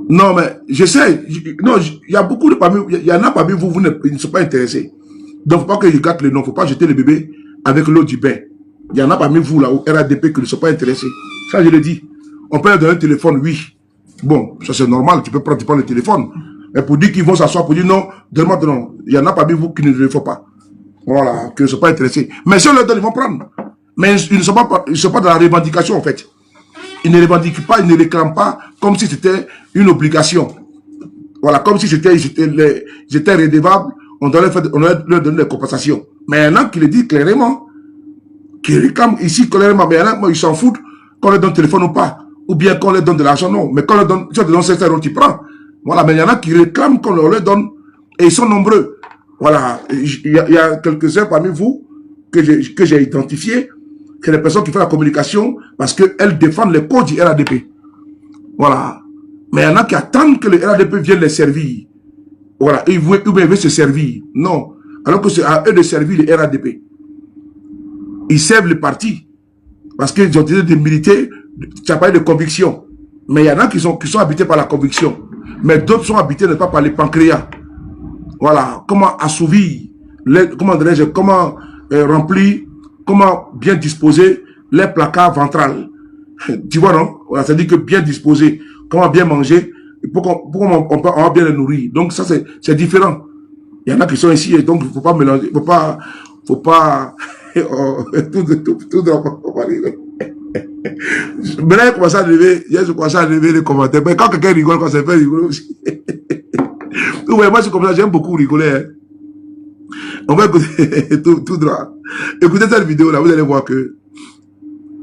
non, mais je sais, non, il y a beaucoup de parmi, il y en a parmi vous, ils ne sont pas intéressés. Donc, il ne faut pas que je gâte le nom, il ne faut pas jeter le bébé avec l'eau du bain. Il y en a parmi vous là, au RADP, qui ne sont pas intéressés. Ça, je le dis. On peut leur donner un téléphone, oui. Bon, ça c'est normal, tu peux prendre le téléphone. Mais pour dire qu'ils vont s'asseoir, pour dire non, donne-moi de nom. Il y en a parmi vous qui ne le font pas. Voilà, qui ne sont pas intéressés. Mais si on leur donne, ils vont prendre. Mais ils ne sont pas dans la revendication en fait. Ils ne revendiquent pas, ils ne réclament pas comme si c'était une obligation. Voilà, comme si j'étais redevable, on leur donner des compensations. Mais il y en a qui le disent clairement, qui réclament ici clairement, mais il y en a, ils s'en foutent qu'on leur donne le téléphone ou pas. Ou bien qu'on leur donne de l'argent, non. Mais quand on leur donne, si on te donne 500 €, tu prends. Voilà, mais il y en a qui réclament qu'on leur donne, et ils sont nombreux. Voilà, il y a quelques-uns parmi vous que j'ai identifiés, c'est les personnes qui font la communication parce qu'elles défendent les codes du RADP. Voilà. Mais il y en a qui attendent que le RADP vienne les servir. Voilà, ils veulent se servir. Non. Alors que c'est à eux de servir le RADP. Ils servent le parti. Parce qu'ils ont décidé de militer. Tu as parlé de conviction. Mais il y en a qui sont habités par la conviction. Mais d'autres sont habités pas par les pancréas. Voilà. Comment assouvir, comment remplir, comment bien disposer les placards ventrales. Tu vois, non? Voilà, ça dit que bien disposer, comment bien manger, pour qu'on va bien les nourrir. Donc ça, c'est différent. Il y en a qui sont ici, et donc il ne faut pas mélanger, faut pas tout rire. Maintenant, j'ai commencé à lever les commentaires. Mais quand quelqu'un rigole, quand ça fait rigoler aussi. Ouais, moi, c'est comme ça, j'aime beaucoup rigoler. Hein. On va écouter tout droit. Écoutez cette vidéo-là, vous allez voir que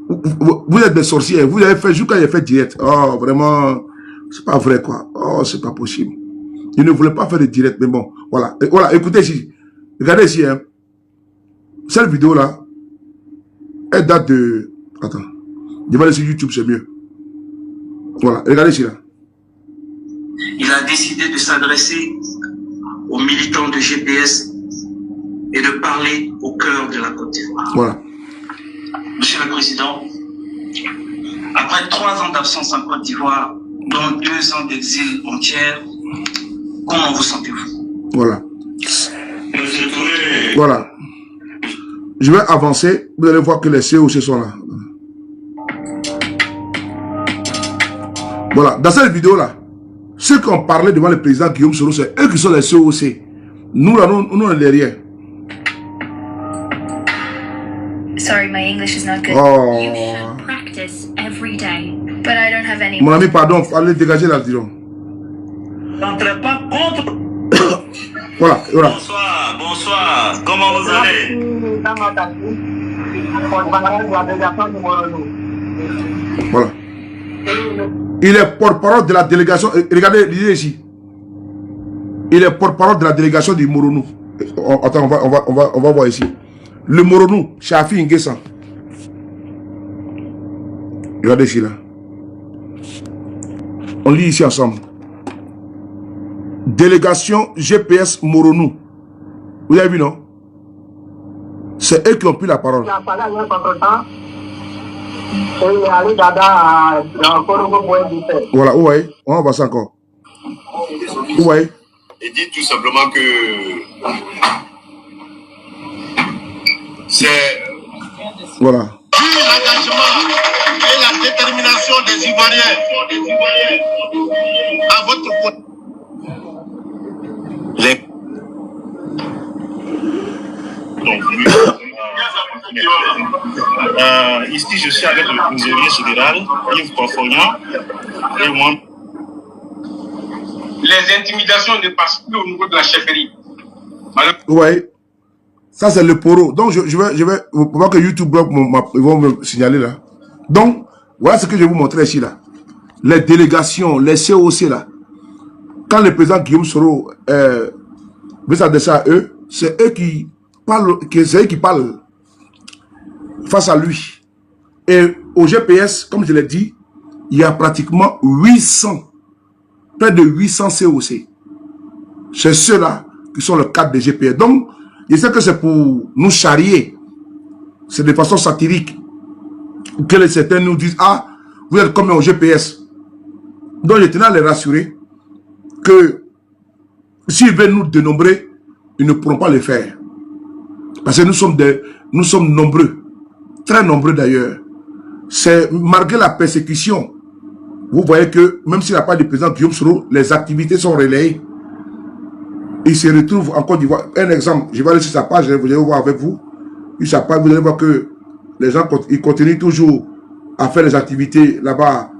vous êtes des sorciers. Vous avez fait, juste quand il a fait direct. Oh, vraiment, c'est pas vrai, quoi. Oh, c'est pas possible. Il ne voulait pas faire de direct, mais bon, voilà. Et voilà, écoutez ici. Regardez ici, hein. Cette vidéo-là, elle date de... Attends. Je vais aller sur YouTube, c'est mieux. Voilà, regardez ici, là. Il a décidé de s'adresser aux militants de GPS et de parler au cœur de la Côte d'Ivoire. Voilà. Monsieur le Président, après 3 ans d'absence en Côte d'Ivoire, dont 2 ans d'exil entier, comment vous sentez-vous? Voilà. Voilà. Je vais avancer. Vous allez voir que les COC sont là. Voilà. Dans cette vidéo-là, ceux qui ont parlé devant le président Guillaume Soro, c'est eux qui sont les COC. Nous, là, nous, on est derrière. Sorry, my English is not good. Oh. You should practice every day, but I don't have any. Mon ami, pardon, allez dégager là, disons. N'entrez pas contre. Voilà, voilà. Bonsoir, bonsoir. Comment vous allez? Voilà. Il est porte-parole de la délégation. Regardez, lisez ici. Il est porte-parole de la délégation du Moronou. Attends, on va voir ici. Le Moronou, Shafi Nguessan. Regardez ici là. On lit ici ensemble. Délégation GPS Moronou. Vous avez vu, non? C'est eux qui ont pris la parole. Voilà, où est-ce? On va voir ça encore. Où est-ce? Il dit tout simplement que c'est voilà. l'engagement et la détermination des Ivoiriens à votre côté. Ici, je suis avec le trésorier général, Yves Pafognan, et moi. Les intimidations ne passent plus au niveau de la chefferie. Oui. Ça, c'est le poro. Donc, je vais, pour voir que YouTube bloque, ils vont me signaler là. Donc, voilà ce que je vais vous montrer ici là. Les délégations, les COC là. Quand le président Guillaume Soro veut s'adresser à eux, c'est eux qui parlent face à lui. Et au GPS, comme je l'ai dit, il y a pratiquement 800, près de 800 COC. C'est ceux-là qui sont le cadre des GPS. Donc, je sais que c'est pour nous charrier. C'est de façon satirique que certains nous disent, ah, vous êtes comme au GPS. Donc, je tenais à les rassurer que s'ils veulent nous dénombrer, ils ne pourront pas le faire. Parce que nous sommes nombreux, très nombreux d'ailleurs. C'est malgré la persécution. Vous voyez que même s'il n'y a pas de président Guillaume Soro, les activités sont relayées. Il se retrouve en Côte d'Ivoire. Un exemple, je vais aller sur sa page, je vais voir avec vous. Sur sa page, vous allez voir que les gens ils continuent toujours à faire les activités là-bas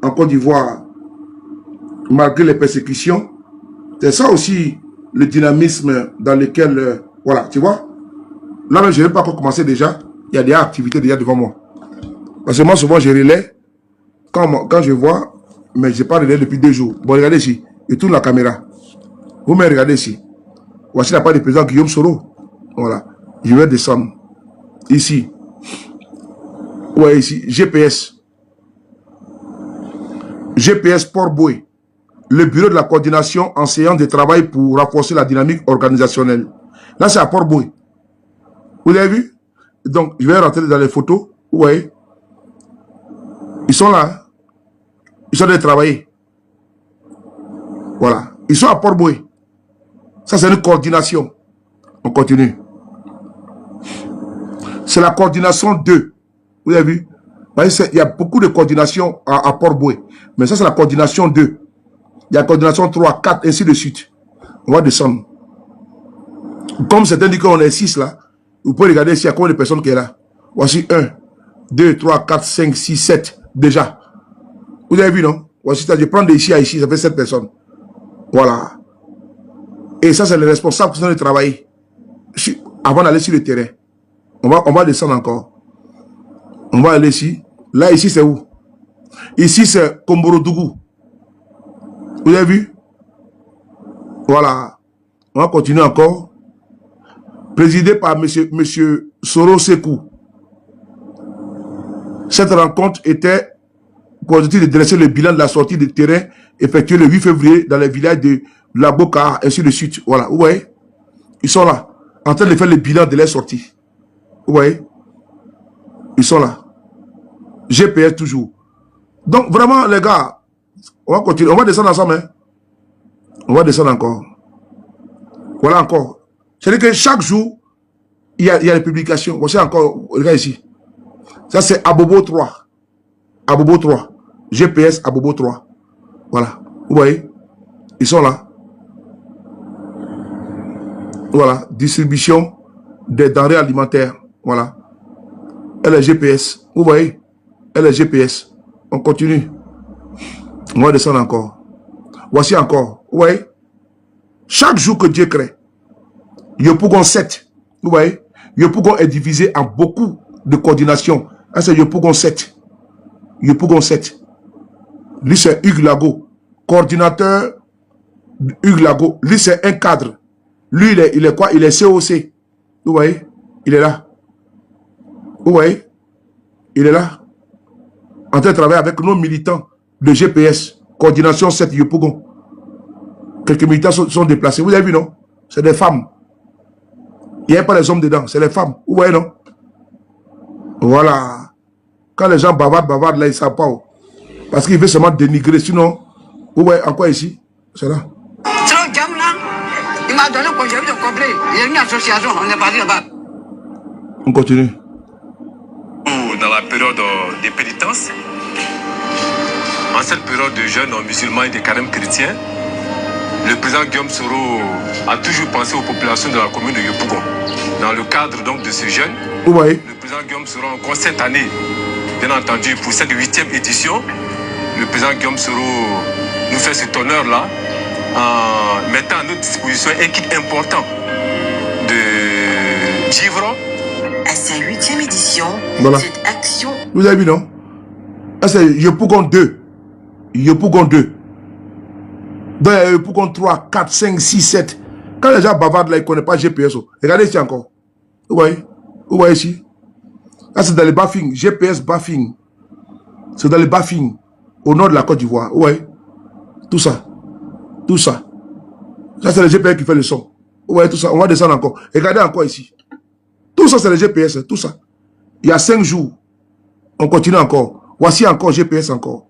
en Côte d'Ivoire, malgré les persécutions. C'est ça aussi le dynamisme dans lequel, voilà, tu vois. Là même, je n'ai pas encore commencé déjà. Il y a des activités déjà devant moi. Parce que moi, souvent, je relais. Quand je vois, mais je n'ai pas relais depuis 2 jours. Bon, regardez ici. Je tourne la caméra. Vous me regardez ici. Voici la part du président Guillaume Soro. Voilà. Je vais descendre. Ici. Ouais, ici. GPS. GPS Port-Boué. Le bureau de la coordination en séance de travail pour renforcer la dynamique organisationnelle. Là, c'est à Port-Boué. Vous avez vu? Donc, je vais rentrer dans les photos. Vous voyez? Ils sont là. Ils sont en train de travailler. Voilà. Ils sont à Port-Boué. Ça, c'est une coordination. On continue. C'est la coordination 2. Vous avez vu? Il y a beaucoup de coordination à Port-Boué. Mais ça, c'est la coordination 2. Il y a la coordination 3, 4, ainsi de suite. On va descendre. Comme certains disent qu'on est 6 là, vous pouvez regarder ici, il y a combien de personnes qui sont là. Voici 1, 2, 3, 4, 5, 6, 7. Déjà. Vous avez vu, non? Voici, je prends de ici à ici, ça fait 7 personnes. Voilà. Et ça, c'est les responsables qui sont de travailler. Avant d'aller sur le terrain. On va descendre encore. On va aller ici. Là, ici, c'est où? Ici, c'est Komborodougou. Vous avez vu? Voilà. On va continuer encore. Présidé par monsieur Soro Sekou. Cette rencontre était pour objectif de dresser le bilan de la sortie de terrain effectuée le 8 février dans les villages de Laboka, ainsi de suite. Voilà. Vous voyez? Ils sont là. En train de faire le bilan de leur sortie. Vous voyez? Ils sont là. GPS toujours. Donc, vraiment, les gars, on va continuer. On va descendre ensemble. Hein? On va descendre encore. Voilà encore. C'est-à-dire que chaque jour, il y a les publications. Voici encore, regarde ici. Ça, c'est Abobo 3. Abobo 3. GPS Abobo 3. Voilà. Vous voyez? Ils sont là. Voilà. Distribution des denrées alimentaires. Voilà. Elle est GPS. Vous voyez? Elle est GPS. On continue. On va descendre encore. Voici encore. Vous voyez? Chaque jour que Dieu crée, Yopougon 7. Vous voyez? Yopougon est divisé en beaucoup de coordinations. C'est Yopougon 7. Yopougon 7. Lui, c'est Hugues Lago. Coordinateur Hugues Lago. Lui, c'est un cadre. Lui, il est quoi? Il est COC. Vous voyez? Il est là. Vous voyez? Il est là. En train de travailler avec nos militants de GPS. Coordination 7 Yopougon. Quelques militants sont déplacés. Vous avez vu, non? C'est des femmes. Il n'y a pas les hommes dedans. C'est les femmes. Vous voyez, non? Voilà. Quand les gens bavardent, là, ils ne savent pas. Parce qu'ils veulent seulement dénigrer. Sinon, vous voyez, en quoi ici? C'est là. Il m'a donné un congé de complet. Il y a une association, on est parti là-bas. On continue. Dans la période des pénitences, en cette période de jeûne musulmans et de carême chrétien, le président Guillaume Soro a toujours pensé aux populations de la commune de Yopougon. Dans le cadre donc de ce jeûne, le président Guillaume Soro, encore cette année, bien entendu, pour cette 8e édition, le président Guillaume Soro nous fait cet honneur-là en mettant à notre disposition un kit important de givre. À sa 8e édition, voilà. Cette action... Vous avez vu, non? C'est Yopougon 2. Yopougon 2. Donc, Yopougon 3, 4, 5, 6, 7. Quand les gens bavardent là, ils ne connaissent pas GPS. Regardez ici encore. Vous voyez? Vous voyez ici? Là, c'est dans les Bafing. GPS Bafing. C'est dans les Bafing. Au nord de la Côte d'Ivoire. Vous voyez? Tout ça. Tout ça. Ça, c'est le GPS qui fait le son. Vous voyez tout ça? On va descendre encore. Regardez encore ici. Tout ça, c'est le GPS. Tout ça. Il y a 5 jours. On continue encore. Voici encore GPS encore.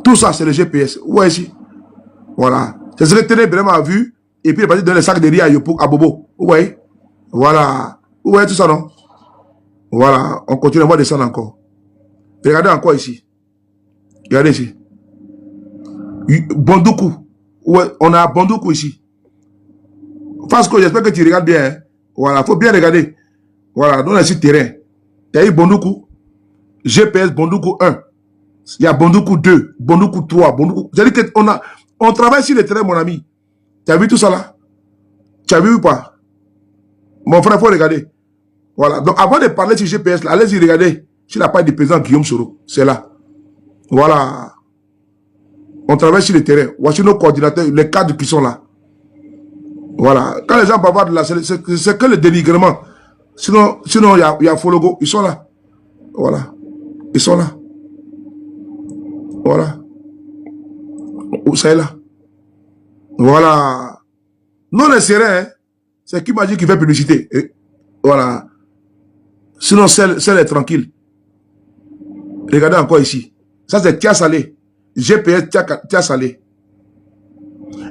Tout ça, c'est le GPS. Vous voyez ici? Voilà. C'est ce que Téné vraiment a vu. Et puis, il est parti dans les sacs de riz à Bobo. Vous voyez? Voilà. Vous voyez tout ça, non? Voilà. On continue. On va descendre encore. Regardez encore ici. Regardez ici. Bondoukou. Ouais, on a Bondoukou ici. Fasco, j'espère que tu regardes bien. Hein? Voilà. Il faut bien regarder. Voilà. Dans le site terrain. Il y a eu Bondoukou. GPS Bondoukou 1. Il y a Bondoukou 2. Bondoukou 3. Bondoukou. C'est-à-dire qu'on travaille sur le terrain, mon ami. Tu as vu tout ça là? Tu as vu ou pas? Mon frère, il faut regarder. Voilà. Donc, avant de parler sur GPS, là, allez-y regarder sur la page du président Guillaume Soro. C'est là. Voilà. On travaille sur le terrain. Voici nos coordinateurs, les cadres qui sont là. Voilà. Quand les gens bavardent là, c'est que le dénigrement. Sinon, il y a Fologo. Ils sont là. Voilà. Ils sont là. Voilà. Ça est là. Voilà. Non, les sereins, hein, c'est qui m'a dit qu'il fait publicité. Et voilà. Sinon, celle est tranquille. Regardez encore ici. Ça, c'est Tia Salé. GPS Tia Salé.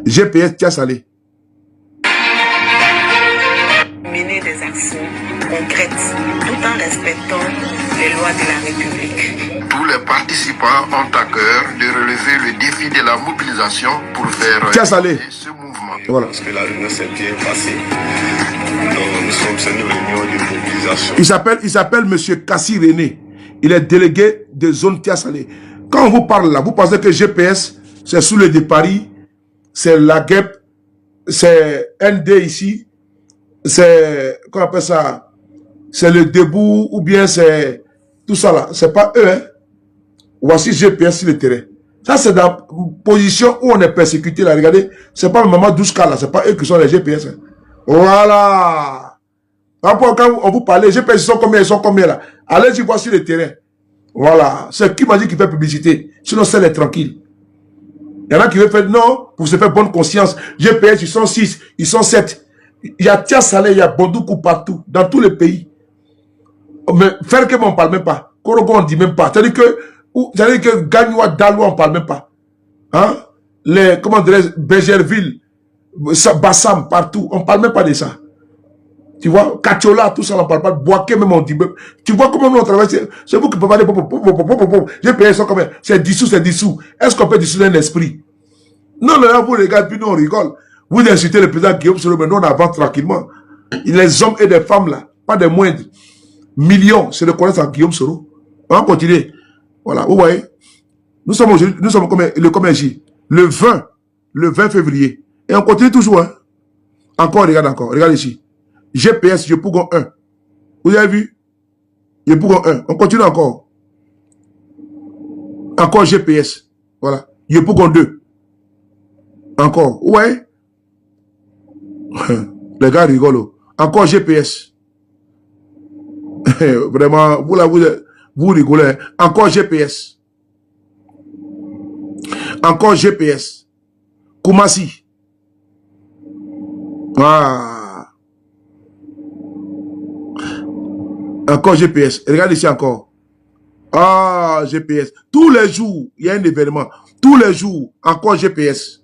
GPS Tia Salé. Mener des actions concrètes tout en respectant les lois de la République. Tous les participants ont à cœur de relever le défi de la mobilisation pour faire ce mouvement. Voilà. Parce que la réunion s'est bien passée. Donc, nous sommes sur une réunion de mobilisation. Il s'appelle M. Kassi René. Il est délégué de zone Tia Salé. Quand on vous parle là, vous pensez que GPS, c'est sous le de Paris, c'est la guêpe, c'est ND ici, c'est, comment on appelle ça, c'est le debout, ou bien c'est tout ça là. C'est pas eux, hein. Voici GPS sur le terrain. Ça, c'est dans la position où on est persécuté là. Regardez, c'est pas maman 12K là, c'est pas eux qui sont les GPS. Hein. Voilà. Après, quand on vous parle, les GPS ils sont combien là. Allez-y voir sur le terrain. Voilà. C'est qui m'a dit qu'il fait publicité. Sinon, c'est les tranquilles. Il y en a qui veulent faire non, pour se faire bonne conscience. GPS, ils sont 6, ils sont 7. Il y a Tia Salé, il y a Bondoukou partout, dans tous les pays. Mais faire que on ne parle même pas. Korogo, on ne dit même pas. C'est-à-dire que Gagnoua, Dalou, on ne parle même pas. Hein? Comment dirais-je, Bégerville, Bassam, partout. On ne parle même pas de ça. Tu vois, Katiola, tout ça, on ne parle pas de Boaké, même on dit. Tu vois comment nous on travaille. C'est vous qui pouvez parler. J'ai payé ça combien? C'est dissous, c'est dissous. Est-ce qu'on peut dissoudre un esprit? Non, là, vous regardez, puis nous on rigole. Vous insultez le président Guillaume Soro, mais nous on avance tranquillement. Les hommes et les femmes là, pas des moindres, millions se reconnaissent en Guillaume Soro. On va continuer. Voilà, vous voyez. Nous sommes aujourd'hui, nous sommes combien J? Le 20 février. Et on continue toujours. Hein. Encore, regarde ici. GPS, je Pougon 1. Vous avez vu? Je Pougon 1. On continue encore. Encore GPS. Voilà. Je Pougon 2. Encore. Ouais. Les gars rigolent. Encore GPS. Vraiment, vous rigolez. Encore GPS. Encore GPS. Koumassi. Ah. Encore GPS. Regarde ici encore. Ah, GPS. Tous les jours, il y a un événement. Tous les jours, encore GPS.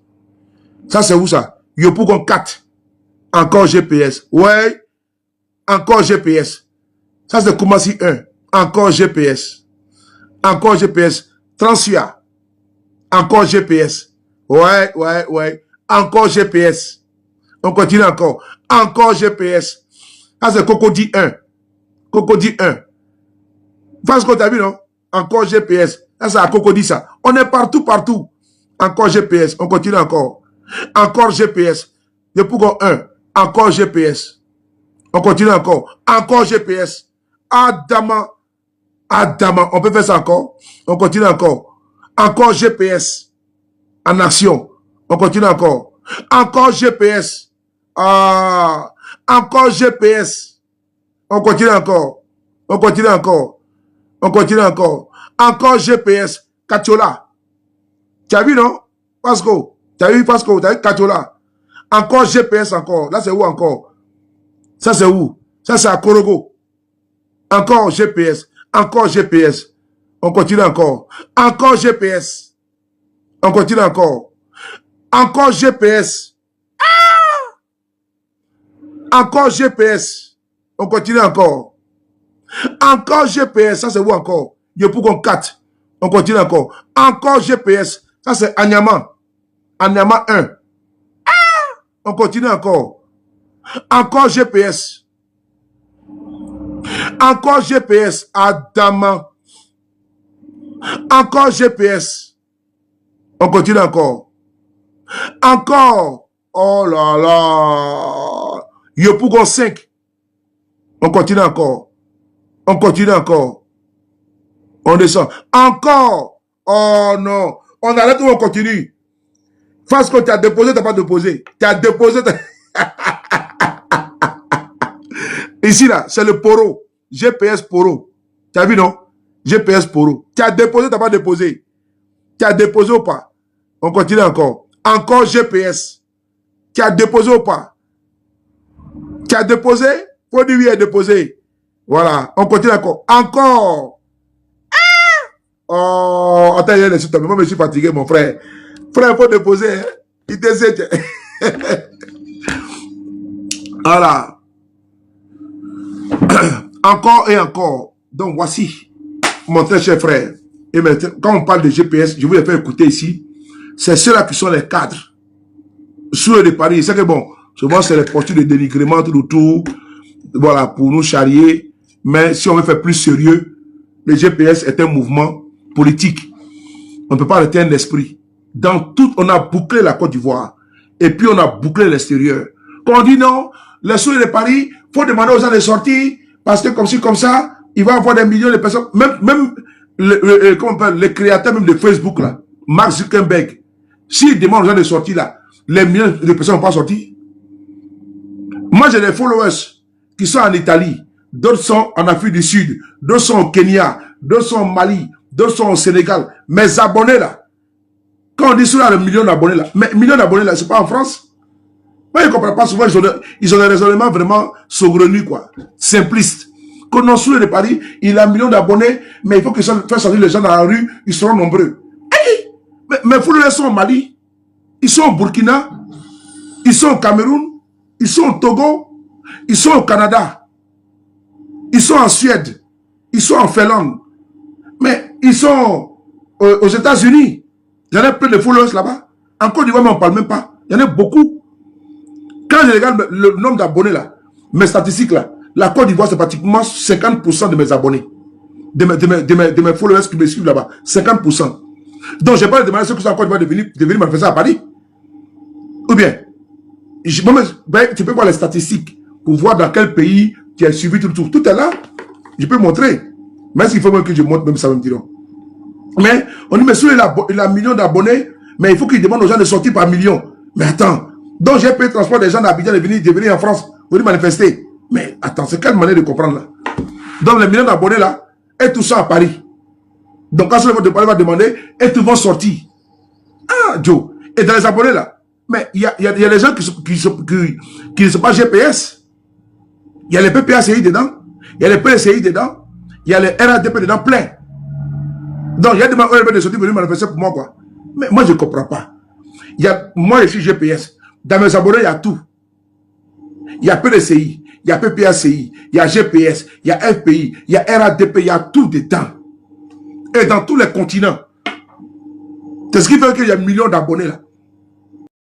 Ça, c'est où ça? Yopougon 4. Encore GPS. Ouais. Encore GPS. Ça, c'est Koumassi 1. Encore GPS. Encore GPS. Transfia. Encore GPS. Ouais. Encore GPS. On continue encore. Encore GPS. Ça, c'est Cocody 1. Cocody 1. Face qu'on t'a vu, non? Encore GPS. Ça, c'est à Cocody, ça. On est partout. Encore GPS. On continue encore. Encore GPS. Je Pougon 1. Encore GPS. On continue encore. Encore GPS. Adama. On peut faire ça encore. On continue encore. Encore GPS. En action. On continue encore. Encore GPS. Ah. Encore GPS. On continue encore. On continue encore. Encore GPS. Katiola. Tu as vu, non? Pasco. Tu as vu Katiola. Encore GPS encore. Là, c'est où encore? Ça, c'est où? Ça, c'est à Korogo. Encore GPS. Encore GPS. On continue encore. Encore GPS. On continue encore. Encore GPS. Ah! Encore GPS. On continue encore. Encore GPS. Ça, c'est où encore? Yopougon 4. On continue encore. Encore GPS. Ça, c'est Anyama. Anyama 1. Ah! On continue encore. Encore GPS. Encore GPS. Adama. Encore GPS. On continue encore. Encore. Oh là là. Yopougon 5. On continue encore. On continue encore. On descend. Encore. Oh non. On arrête ou on continue? Face que tu as déposé, tu n'as pas déposé. Tu as déposé. Ici, là, c'est le Poro. GPS Poro. Tu as vu, non? GPS Poro. Tu as déposé, tu n'as pas déposé. Tu as déposé ou pas? On continue encore. Encore GPS. Tu as déposé ou pas? Tu as déposé? Faut dire oui, il a déposé. Voilà. On continue encore. Encore. Ah! Oh, attends, moi, je suis fatigué, mon frère. Frère, il faut déposer. Hein? Il décide. Voilà. Encore et encore. Donc, voici, mon très cher frère. Et maintenant, quand on parle de GPS, je vais les faire écouter ici. C'est ceux-là qui sont les cadres. Sous de Paris. C'est que bon, souvent, c'est les postures de dénigrement tout autour. Voilà, pour nous charrier. Mais si on veut faire plus sérieux, le GPS est un mouvement politique. On ne peut pas arrêter un esprit. Dans tout, on a bouclé la Côte d'Ivoire. Et puis, on a bouclé l'extérieur. Quand on dit non, les sous de Paris, il faut demander aux gens de sortir. Parce que comme ci, comme ça, il va y avoir des millions de personnes. Même les créateurs même de Facebook, là, Mark Zuckerberg, s'il demande aux gens de sortir là, les millions de personnes ne vont pas sortir. Moi, j'ai des followers qui sont en Italie, d'autres sont en Afrique du Sud, d'autres sont au Kenya, d'autres sont au Mali, d'autres sont au Sénégal. Mes abonnés là, quand on dit sur le million d'abonnés là, mais millions d'abonnés là, c'est pas en France. Moi, je ne comprends pas souvent, ils ont des raisonnements vraiment saugrenus, quoi, simplistes. Quand on suit de Paris, il a un million d'abonnés, mais il faut qu'ils fassent sortir les gens dans la rue, ils seront nombreux. Hey! Mais vous les sont au Mali, ils sont au Burkina, ils sont au Cameroun, ils sont au Togo, Ils sont au Canada. Ils sont en Suède. Ils sont en Finlande. Mais ils sont aux États-Unis. Il y en a plein de followers là-bas. En Côte d'Ivoire, mais on ne parle même pas. Il y en a beaucoup. Quand je regarde le nombre d'abonnés là, mes statistiques là, la Côte d'Ivoire, c'est pratiquement 50% de mes abonnés. De mes followers qui me suivent là-bas. 50%. Donc, je n'ai pas demandé à ceux qui sont en Côte d'Ivoire de venir manifester à Paris. Ou bien, tu peux voir les statistiques pour voir dans quel pays tu as suivi tout. Tout est là. Je peux montrer. Mais est-ce qu'il faut même que je montre même ça même diront. Mais on dit, mais sur il a millions d'abonnés, mais il faut qu'il demande aux gens de sortir par millions. Mais attends, donc j'ai payé le transport des gens d'Abidjan de venir en France, pour venir manifester. Mais attends, c'est quelle manière de comprendre là? Donc les millions d'abonnés là, et tout ça à Paris. Donc quand ceux de Paris va demander, et tout vont sortir. Ah, Joe. Et dans les abonnés là, mais il y a des gens qui ne sont pas GPS. Il y a les PPACI dedans, il y a les PCI dedans, il y a les RADP dedans plein. Donc il y a des gens qui sont venus manifester pour moi quoi. Mais moi je ne comprends pas. Moi je suis GPS. Dans mes abonnés il y a tout. Il y a PDCI, il y a PPACI, il y a GPS, il y a FPI, il y a RADP, il y a tout dedans. Et dans tous les continents. C'est ce qui fait qu'il y a millions d'abonnés là.